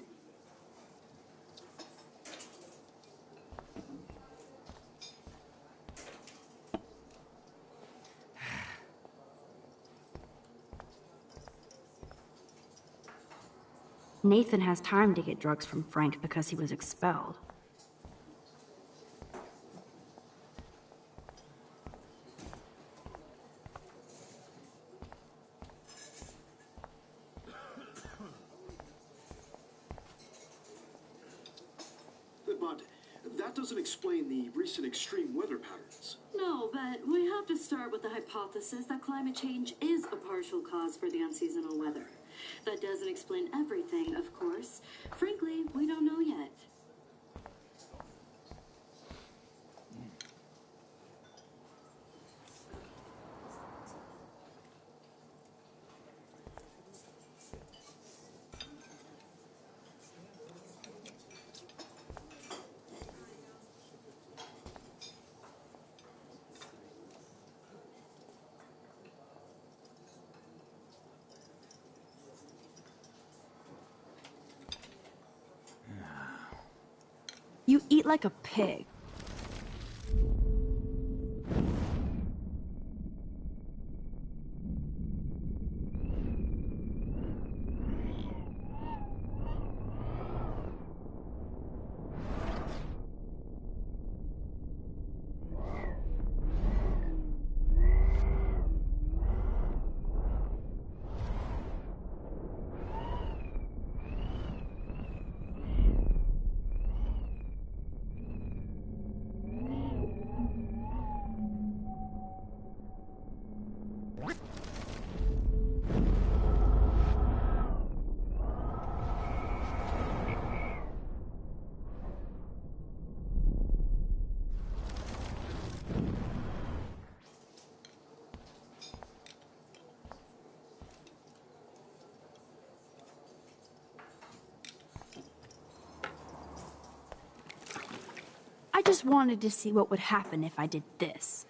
Nathan has time to get drugs from Frank because he was expelled. that doesn't explain the recent extreme weather patterns. No, but we have to start with the hypothesis that climate change is a partial cause for the unseasonal weather. That doesn't explain everything, of course. Frankly, we don't know yet. You eat like a pig. I just wanted to see what would happen if I did this.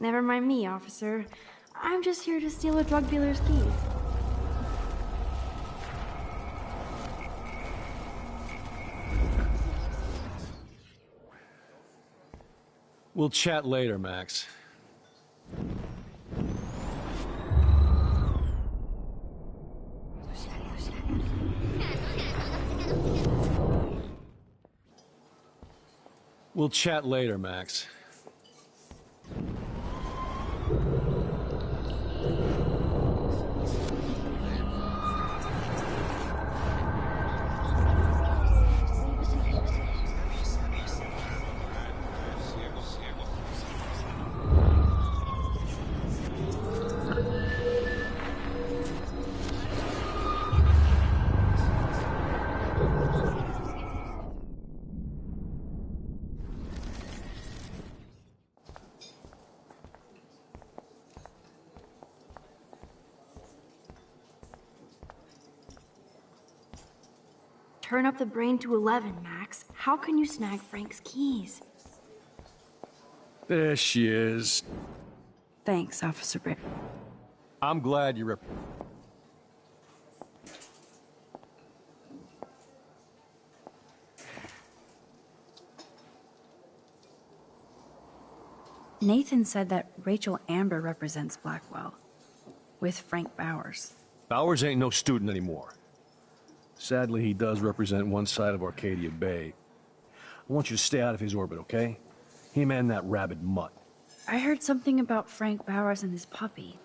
Never mind me, officer. I'm just here to steal a drug dealer's keys. We'll chat later, Max. We'll chat later, Max. Turn up the brain to 11, Max. How can you snag Frank's keys? There she is. Thanks, Officer Britt. I'm glad you Nathan said that Rachel Amber represents Blackwell, with Frank Bowers. Bowers ain't no student anymore. Sadly, he does represent one side of Arcadia Bay. I want you to stay out of his orbit, okay? Him and that rabid mutt. I heard something about Frank Bowers and his puppy.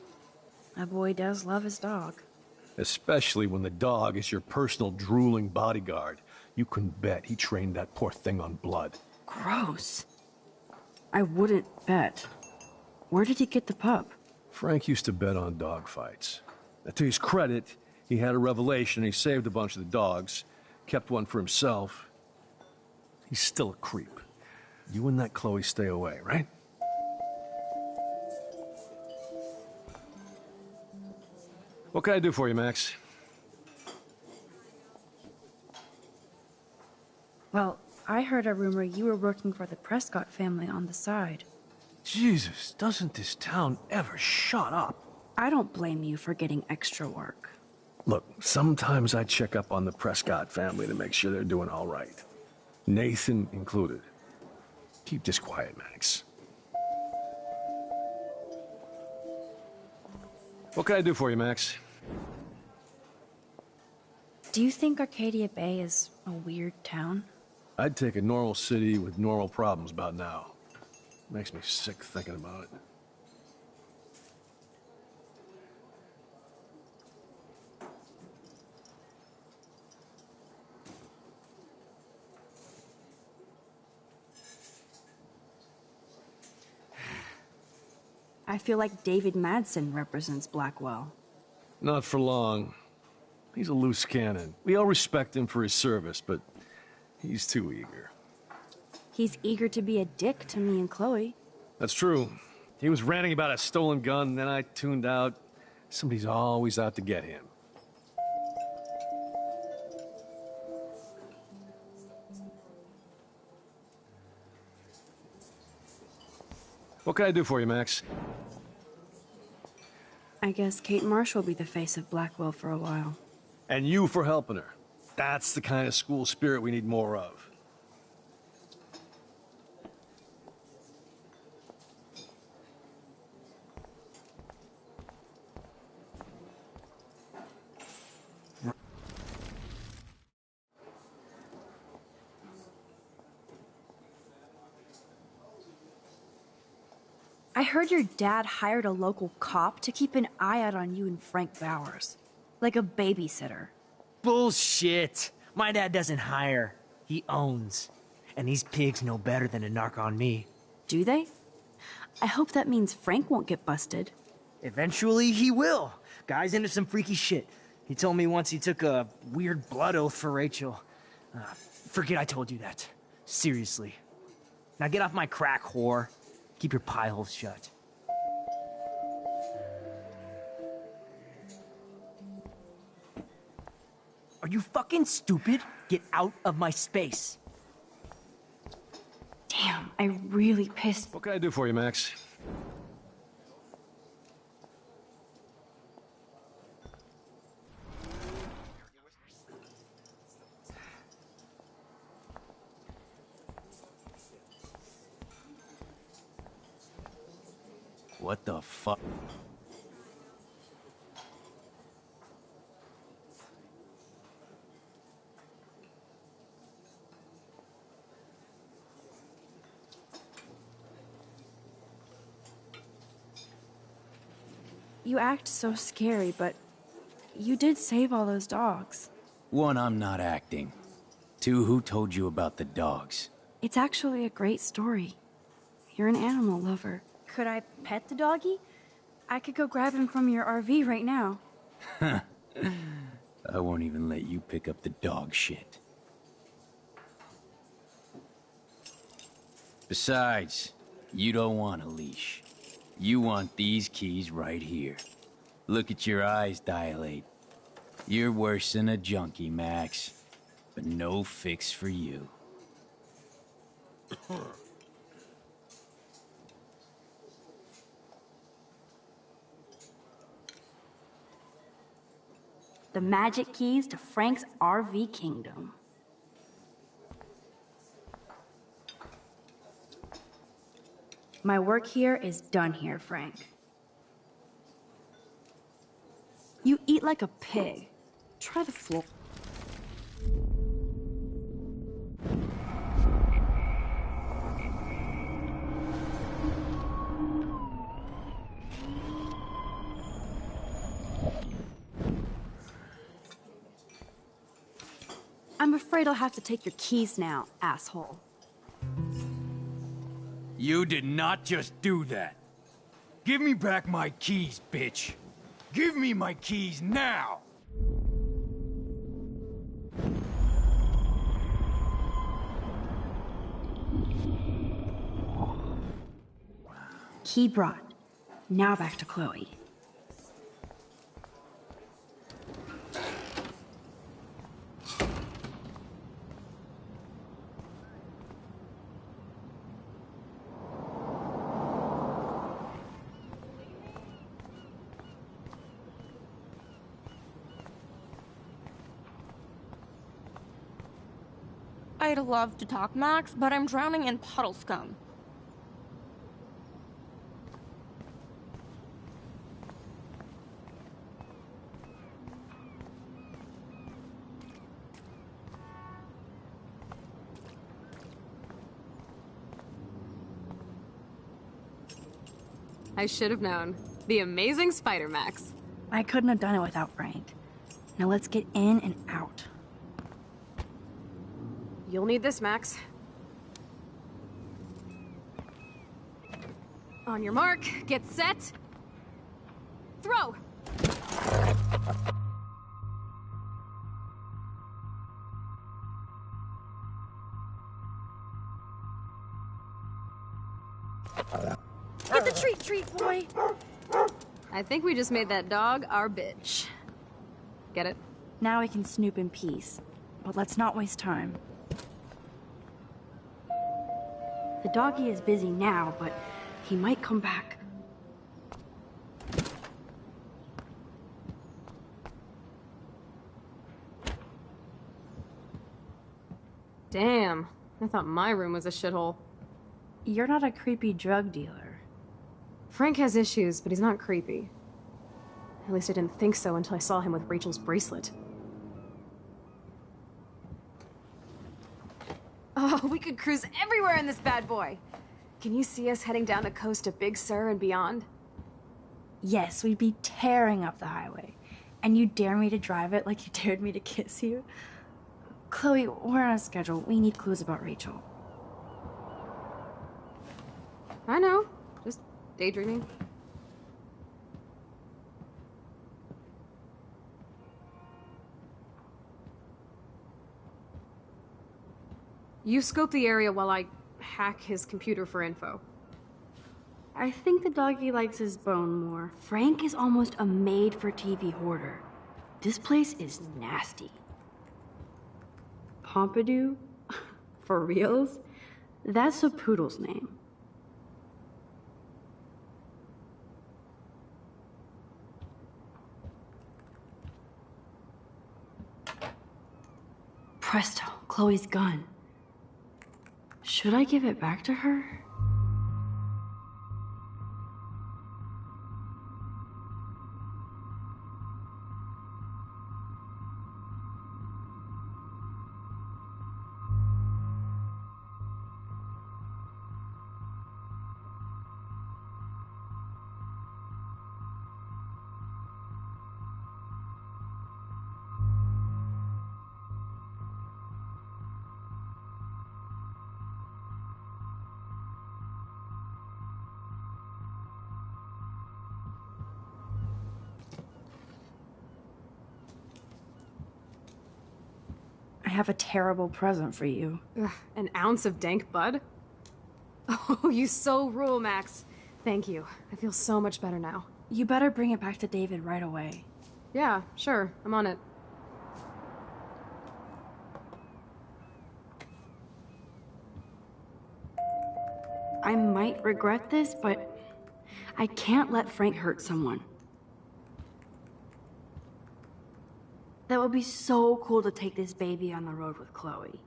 My boy does love his dog. Especially when the dog is your personal drooling bodyguard. You can bet he trained that poor thing on blood. Gross. I wouldn't bet. Where did he get the pup? Frank used to bet on dog fights. Now, to his credit, he had a revelation. He saved a bunch of the dogs, kept one for himself. He's still a creep. You and that Chloe stay away, right? What can I do for you, Max? Well, I heard a rumor you were working for the Prescott family on the side. Jesus, doesn't this town ever shut up? I don't blame you for getting extra work. Look, sometimes I check up on the Prescott family to make sure they're doing all right. Nathan included. Keep this quiet, Max. What can I do for you, Max? Do you think Arcadia Bay is a weird town? I'd take a normal city with normal problems about now. Makes me sick thinking about it. I feel like David Madsen represents Blackwell. Not for long. He's a loose cannon. We all respect him for his service, but he's too eager. He's eager to be a dick to me and Chloe. That's true. He was ranting about a stolen gun, and then I tuned out. Somebody's always out to get him. What can I do for you, Max? I guess Kate Marsh will be the face of Blackwell for a while. And you for helping her. That's the kind of school spirit we need more of. I heard your dad hired a local cop to keep an eye out on you and Frank Bowers. Like a babysitter. Bullshit! My dad doesn't hire. He owns. And these pigs know better than to narc on me. Do they? I hope that means Frank won't get busted. Eventually, he will. Guy's into some freaky shit. He told me once he took a weird blood oath for Rachel. Forget I told you that. Seriously. Now get off my crack, whore. Keep your pie holes shut. Are you fucking stupid? Get out of my space. Damn, I really pissed. What can I do for you, Max? What the fuck? You act so scary, but you did save all those dogs. One, I'm not acting. Two, who told you about the dogs? It's actually a great story. You're an animal lover. Could I pet the doggy? I could go grab him from your RV right now. I won't even let you pick up the dog shit. Besides, you don't want a leash. You want these keys right here. Look at your eyes dilate. You're worse than a junkie, Max. But no fix for you. The magic keys to Frank's RV kingdom. My work here is done here, Frank. You eat like a pig. Try the floor. I'm afraid I'll have to take your keys now, asshole. You did not just do that. Give me back my keys, bitch. Give me my keys now! Key brought. Now back to Chloe. I'd love to talk, Max, but I'm drowning in puddle scum. I should have known. The amazing Spider Max. I couldn't have done it without Frank. Now let's get in and out. You'll need this, Max. On your mark, get set, throw! Get the treat, boy! I think we just made that dog our bitch. Get it? Now we can snoop in peace. But let's not waste time. The doggy is busy now, but he might come back. Damn, I thought my room was a shithole. You're not a creepy drug dealer. Frank has issues, but he's not creepy. At least I didn't think so until I saw him with Rachel's bracelet. Oh, we could cruise everywhere in this bad boy! Can you see us heading down the coast to Big Sur and beyond? Yes, we'd be tearing up the highway. And you dare me to drive it like you dared me to kiss you? Chloe, we're on a schedule. We need clues about Rachel. I know. Just daydreaming. You scope the area while I hack his computer for info. I think the doggy likes his bone more. Frank is almost a made-for-TV hoarder. This place is nasty. Pompidou? For reals? That's a poodle's name. Presto, Chloe's gun. Should I give it back to her? I have a terrible present for you. Ugh, an ounce of dank bud? Oh, you so rule, Max. Thank you. I feel so much better now. You better bring it back to David right away. Yeah, sure. I'm on it. I might regret this, but I can't let Frank hurt someone. That would be so cool to take this baby on the road with Chloe.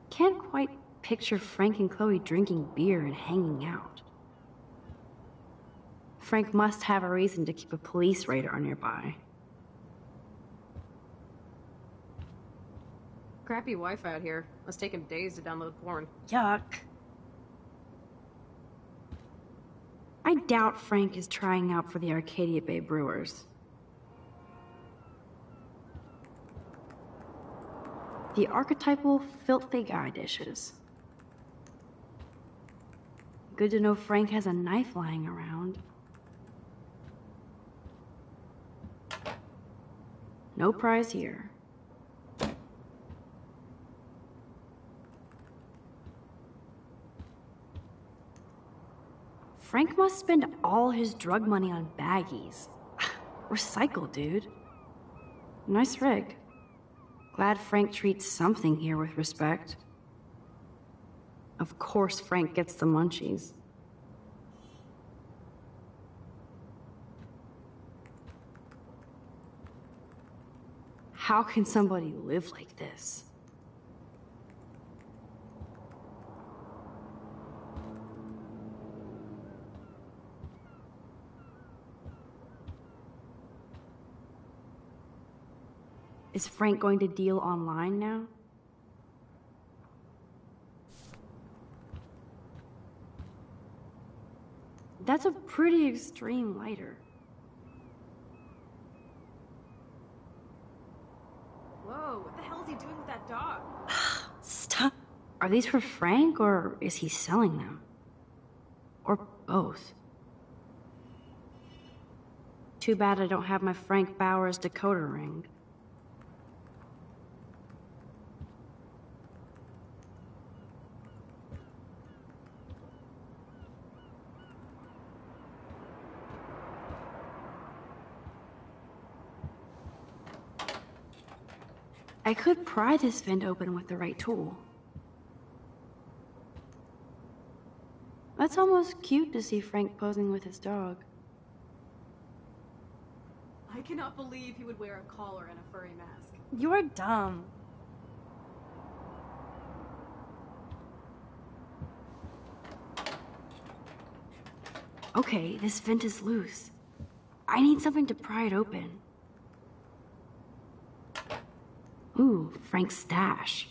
Can't quite picture Frank and Chloe drinking beer and hanging out. Frank must have a reason to keep a police radar nearby. Crappy Wi-Fi out here. Must take him days to download porn. Yuck. I doubt Frank is trying out for the Arcadia Bay Brewers. The archetypal filthy guy dishes. Good to know Frank has a knife lying around. No prize here. Frank must spend all his drug money on baggies. Recycle, dude. Nice rig. Glad Frank treats something here with respect. Of course Frank gets the munchies. How can somebody live like this? Is Frank going to deal online now? That's a pretty extreme lighter. Whoa, what the hell is he doing with that dog? Stop. Are these for Frank, or is he selling them? Or both? Too bad I don't have my Frank Bowers decoder ring. I could pry this vent open with the right tool. That's almost cute to see Frank posing with his dog. I cannot believe he would wear a collar and a furry mask. You're dumb. Okay, this vent is loose. I need something to pry it open. Ooh, Frank's stash.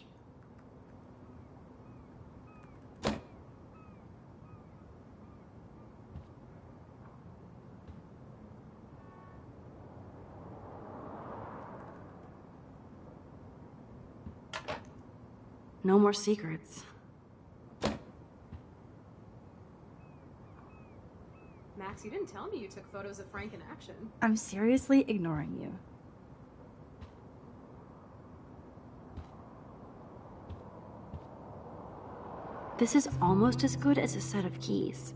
No more secrets. Max, you didn't tell me you took photos of Frank in action. I'm seriously ignoring you. This is almost as good as a set of keys.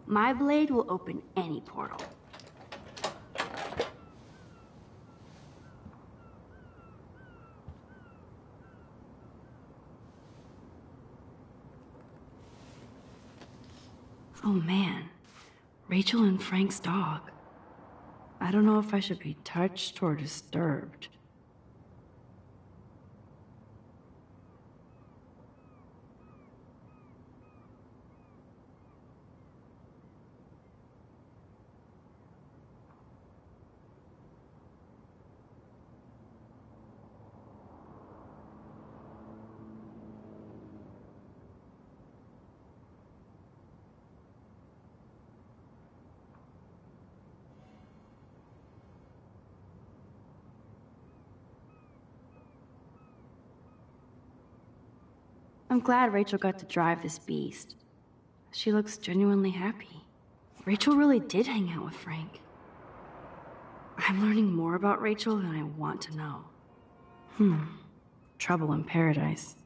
My blade will open any portal. Oh man, Rachel and Frank's dog. I don't know if I should be touched or disturbed. I'm glad Rachel got to drive this beast. She looks genuinely happy. Rachel really did hang out with Frank. I'm learning more about Rachel than I want to know. Trouble in paradise.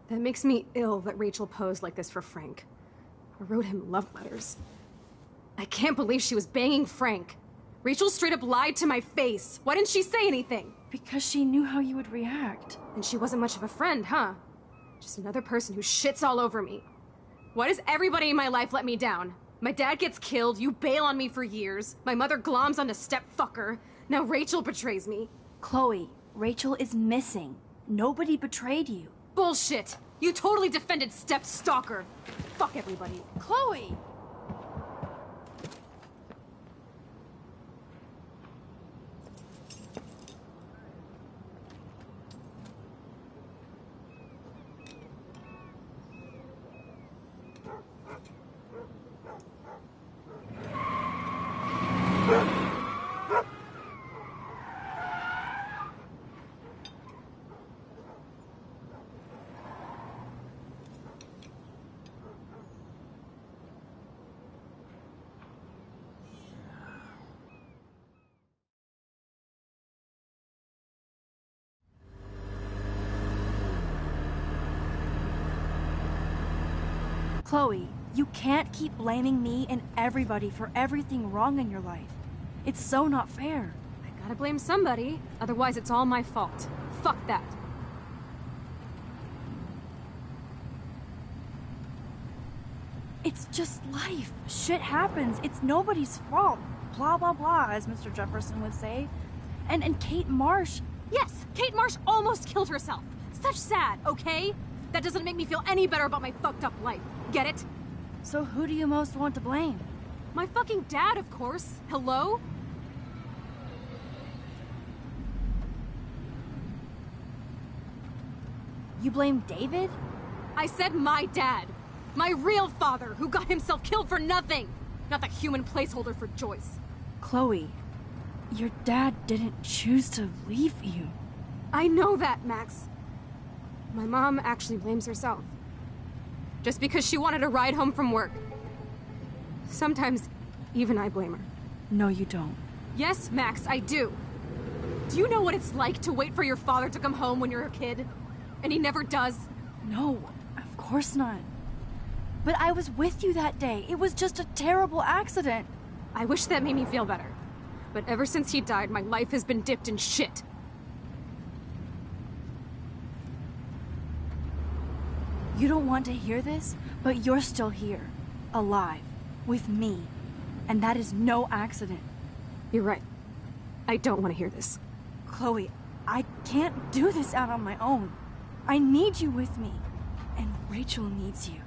That makes me ill that Rachel posed like this for Frank. Or wrote him love letters. I can't believe she was banging Frank. Rachel straight up lied to my face. Why didn't she say anything? Because she knew how you would react. And she wasn't much of a friend, huh? Just another person who shits all over me. Why does everybody in my life let me down? My dad gets killed, you bail on me for years, my mother gloms onto stepfucker, now Rachel betrays me. Chloe, Rachel is missing. Nobody betrayed you. Bullshit! You totally defended step-stalker. Fuck everybody. Chloe! Chloe, you can't keep blaming me and everybody for everything wrong in your life. It's so not fair. I gotta blame somebody, otherwise it's all my fault. Fuck that. It's just life. Shit happens. It's nobody's fault. Blah, blah, blah, as Mr. Jefferson would say. And Kate Marsh... Yes, Kate Marsh almost killed herself. Such sad, okay? That doesn't make me feel any better about my fucked up life. Get it? So who do you most want to blame? My fucking dad, of course. Hello? You blame David? I said my dad. My real father, who got himself killed for nothing. Not the human placeholder for Joyce. Chloe, your dad didn't choose to leave you. I know that, Max. My mom actually blames herself. Just because she wanted a ride home from work. Sometimes, even I blame her. No, you don't. Yes, Max, I do. Do you know what it's like to wait for your father to come home when you're a kid? And he never does? No, of course not. But I was with you that day. It was just a terrible accident. I wish that made me feel better. But ever since he died, my life has been dipped in shit. You don't want to hear this, but you're still here. Alive. With me. And that is no accident. You're right. I don't want to hear this. Chloe, I can't do this out on my own. I need you with me. And Rachel needs you.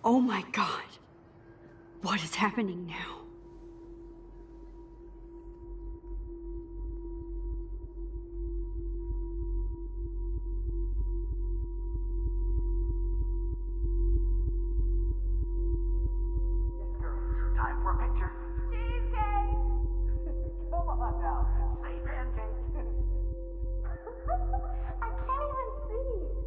Oh my God. What is happening now? Time for a picture. Cheesecake! Come on now. Say pancake. I can't even see.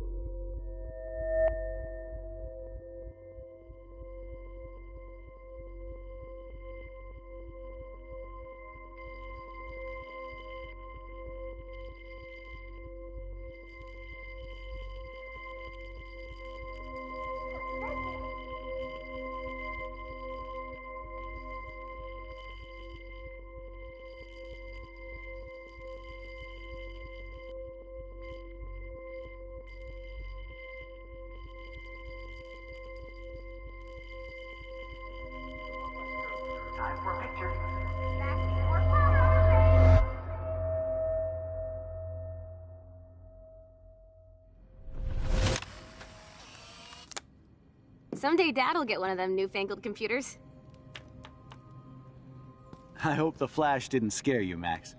Time for a picture. Someday Dad'll get one of them newfangled computers. I hope the flash didn't scare you, Max.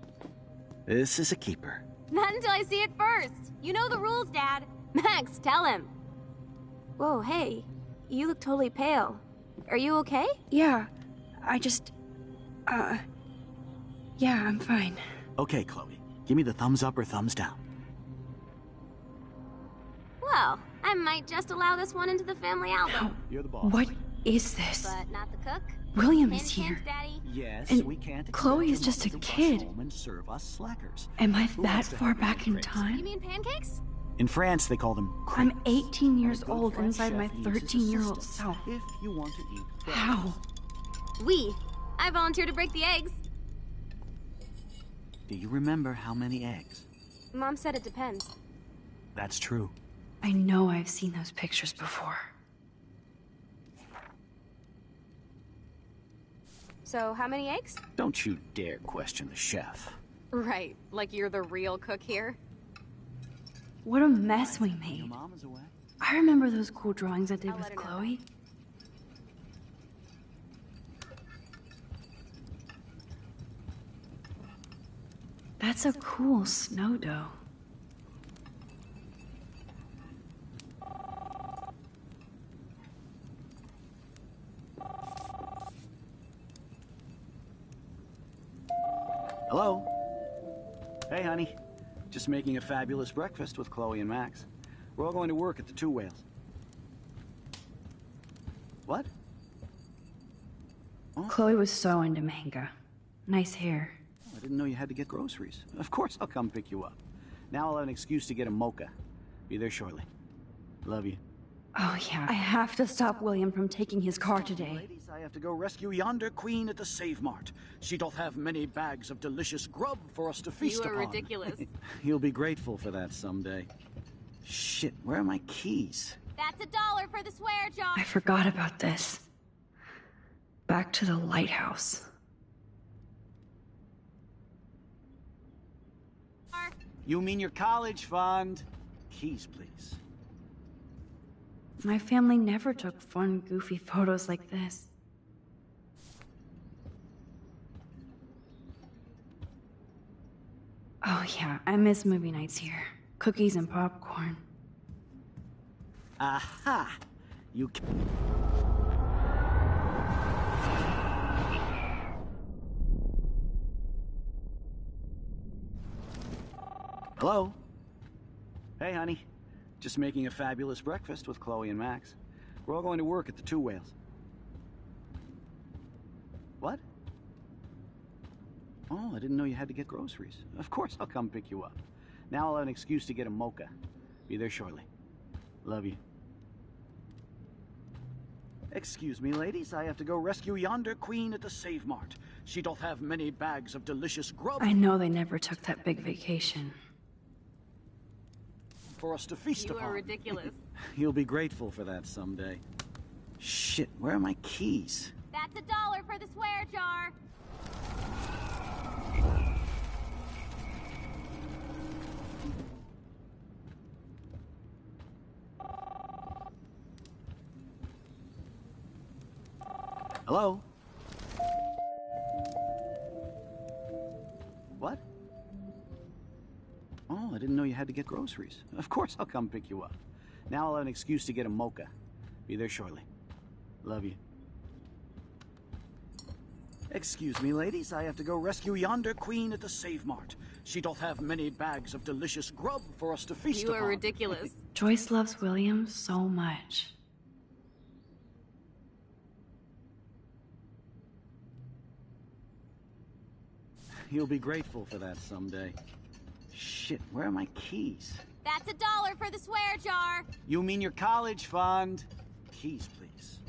This is a keeper. Not until I see it first. You know the rules, Dad. Max, tell him. Whoa, hey. You look totally pale. Are you okay? Yeah, I just... yeah, I'm fine. Okay, Chloe. Give me the thumbs up or thumbs down. Well, I might just allow this one into the family album. You're the boss. What is this? But not the cook. William is Hint, here. hint, Daddy. Yes, And we can't Chloe is expect just a your mother to kid. rush home and serve us slackers. Am I Who that wants to far have back in crepes? time? You mean pancakes? In France, they call them crepes. I'm 18 years And a good old French inside my chef uses 13-year-old assistants self. If you want to eat crepes. How? I volunteer to break the eggs. Do you remember how many eggs? Mom said it depends. That's true. I know I've seen those pictures before. So, how many eggs? Don't you dare question the chef. Right, like you're the real cook here. What a mess we made. Your mom is away. I remember those cool drawings I did with Chloe. That's a cool snow dough. Hello? Hey, honey. Just making a fabulous breakfast with Chloe and Max. We're all going to work at the Two Whales. What? Oh, Chloe was so into manga. Nice hair. I didn't know you had to get groceries. Of course I'll come pick you up. Now I'll have an excuse to get a mocha. Be there shortly. Love you. Oh yeah, I have to stop William from taking his car today. Ladies, I have to go rescue yonder queen at the Save Mart. She doth have many bags of delicious grub for us to feast upon. You are ridiculous. You'll be grateful for that someday. Shit, where are my keys? That's $1 for the swear jar. I forgot about this. Back to the lighthouse. You mean your college fund? Keys, please. My family never took fun, goofy photos like this. Oh yeah, I miss movie nights here. Cookies and popcorn. Aha! You Hello? Hey, honey. Just making a fabulous breakfast with Chloe and Max. We're all going to work at the Two Whales. What? Oh, I didn't know you had to get groceries. Of course I'll come pick you up. Now I'll have an excuse to get a mocha. Be there shortly. Love you. Excuse me, ladies. I have to go rescue yonder queen at the Save Mart. She doth have many bags of delicious grub. I know they never took that big vacation. For us to feast upon. You are ridiculous. You'll be grateful for that someday. Shit, where are my keys? That's $1 for the swear jar. Hello? What? Oh, I didn't know you had to get groceries. Of course I'll come pick you up. Now I'll have an excuse to get a mocha. Be there shortly. Love you. Excuse me, ladies. I have to go rescue yonder queen at the Save Mart. She doth have many bags of delicious grub for us to feast upon. You are ridiculous. Joyce loves William so much. You'll be grateful for that someday. Shit, where are my keys? That's $1 for the swear jar. You mean your college fund? Keys, please.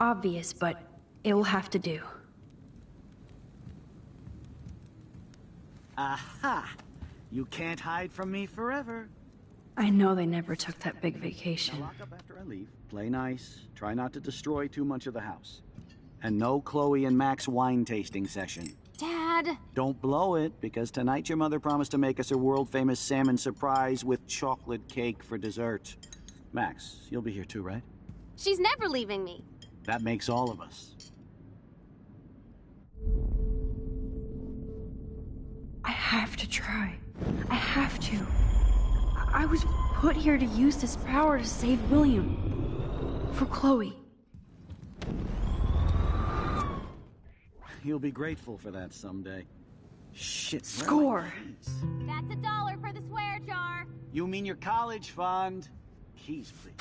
Obvious, but it will have to do. Aha! You can't hide from me forever. I know they never took that big vacation. Now lock up after I leave. Play nice. Try not to destroy too much of the house. And no Chloe and Max wine tasting session. Dad! Don't blow it, because tonight your mother promised to make us a world-famous salmon surprise with chocolate cake for dessert. Max, you'll be here too, right? She's never leaving me. That makes all of us. I have to try. I have to. I was put here to use this power to save William. For Chloe. You'll be grateful for that someday. Shit. Score! That's $1 for the swear jar. You mean your college fund? Keys, please.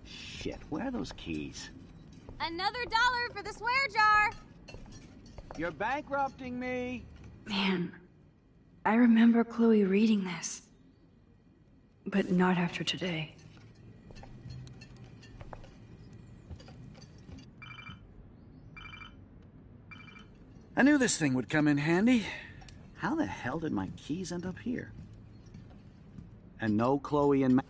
Shit, where are those keys? Another $1 for the swear jar. You're bankrupting me! Man, I remember Chloe reading this. But not after today. I knew this thing would come in handy. How the hell did my keys end up here? And no Chloe and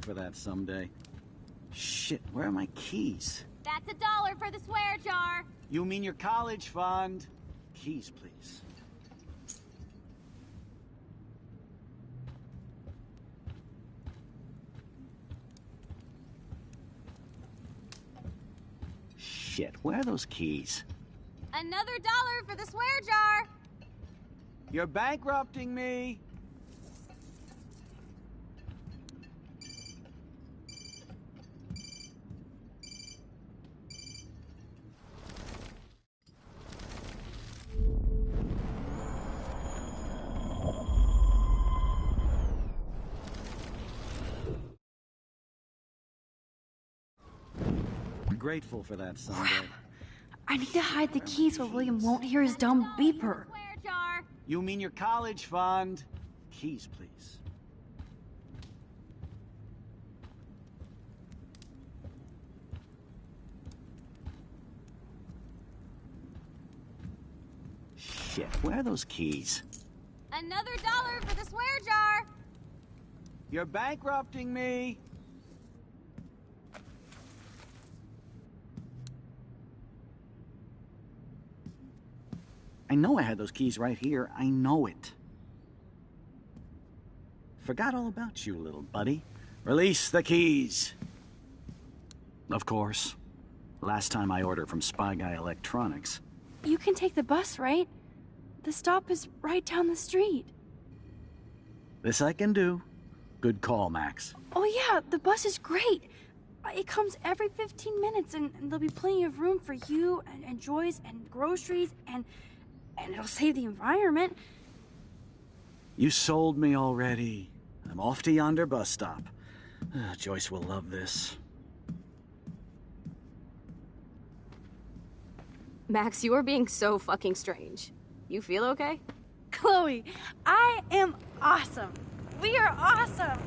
for that someday. Shit, where are my keys? That's $1 for the swear jar. You mean your college fund? Keys, please. Shit, where are those keys? Another $1 for the swear jar. You're bankrupting me. Grateful for that someday. I need to hide the keys so William won't hear his dumb beeper. Swear jar. You mean your college fund? Keys, please. Shit, where are those keys? Another $1 for the swear jar. You're bankrupting me. I know I had those keys right here. I know it. Forgot all about you, little buddy. Release the keys. Of course. Last time I ordered from Spy Guy Electronics. You can take the bus, right? The stop is right down the street. This I can do. Good call, Max. Oh yeah, the bus is great. It comes every 15 minutes and there'll be plenty of room for you and Joyce and groceries and it'll save the environment. You sold me already. I'm off to yonder bus stop. Joyce will love this. Max, you are being so fucking strange. You feel okay? Chloe, I am awesome. We are awesome.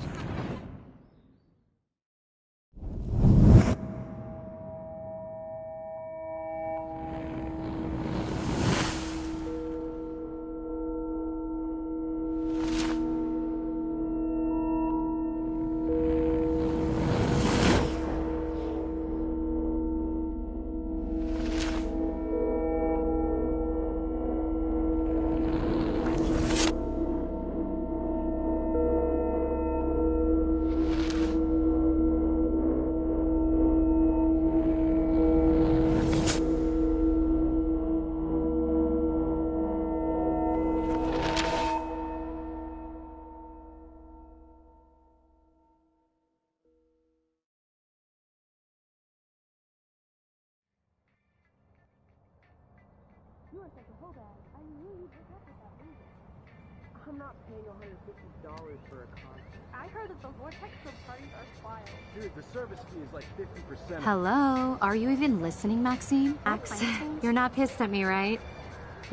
I'm not paying $150 for a concert. I heard that the Vortex Club parties are wild. Dude, the service fee is like 50%. Hello? Are you even listening, Maxine? Max, you're not pissed at me, right?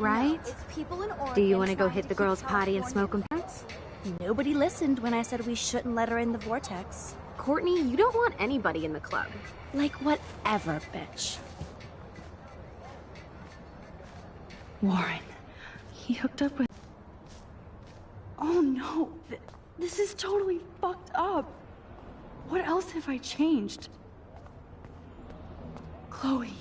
Right? No, it's people in Oregon. Do you want to go hit the girls' potty and smoke them packs? Nobody listened when I said we shouldn't let her in the Vortex. Courtney, you don't want anybody in the club. Like whatever, bitch. Warren, he hooked up with... Oh no, this is totally fucked up. What else have I changed? Chloe.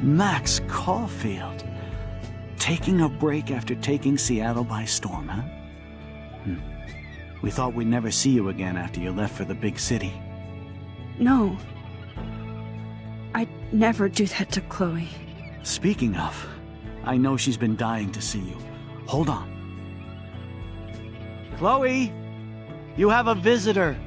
Max Caulfield. Taking a break after taking Seattle by storm, huh? We thought we'd never see you again after you left for the big city. No. I'd never do that to Chloe. Speaking of, I know she's been dying to see you. Hold on. Chloe, you have a visitor.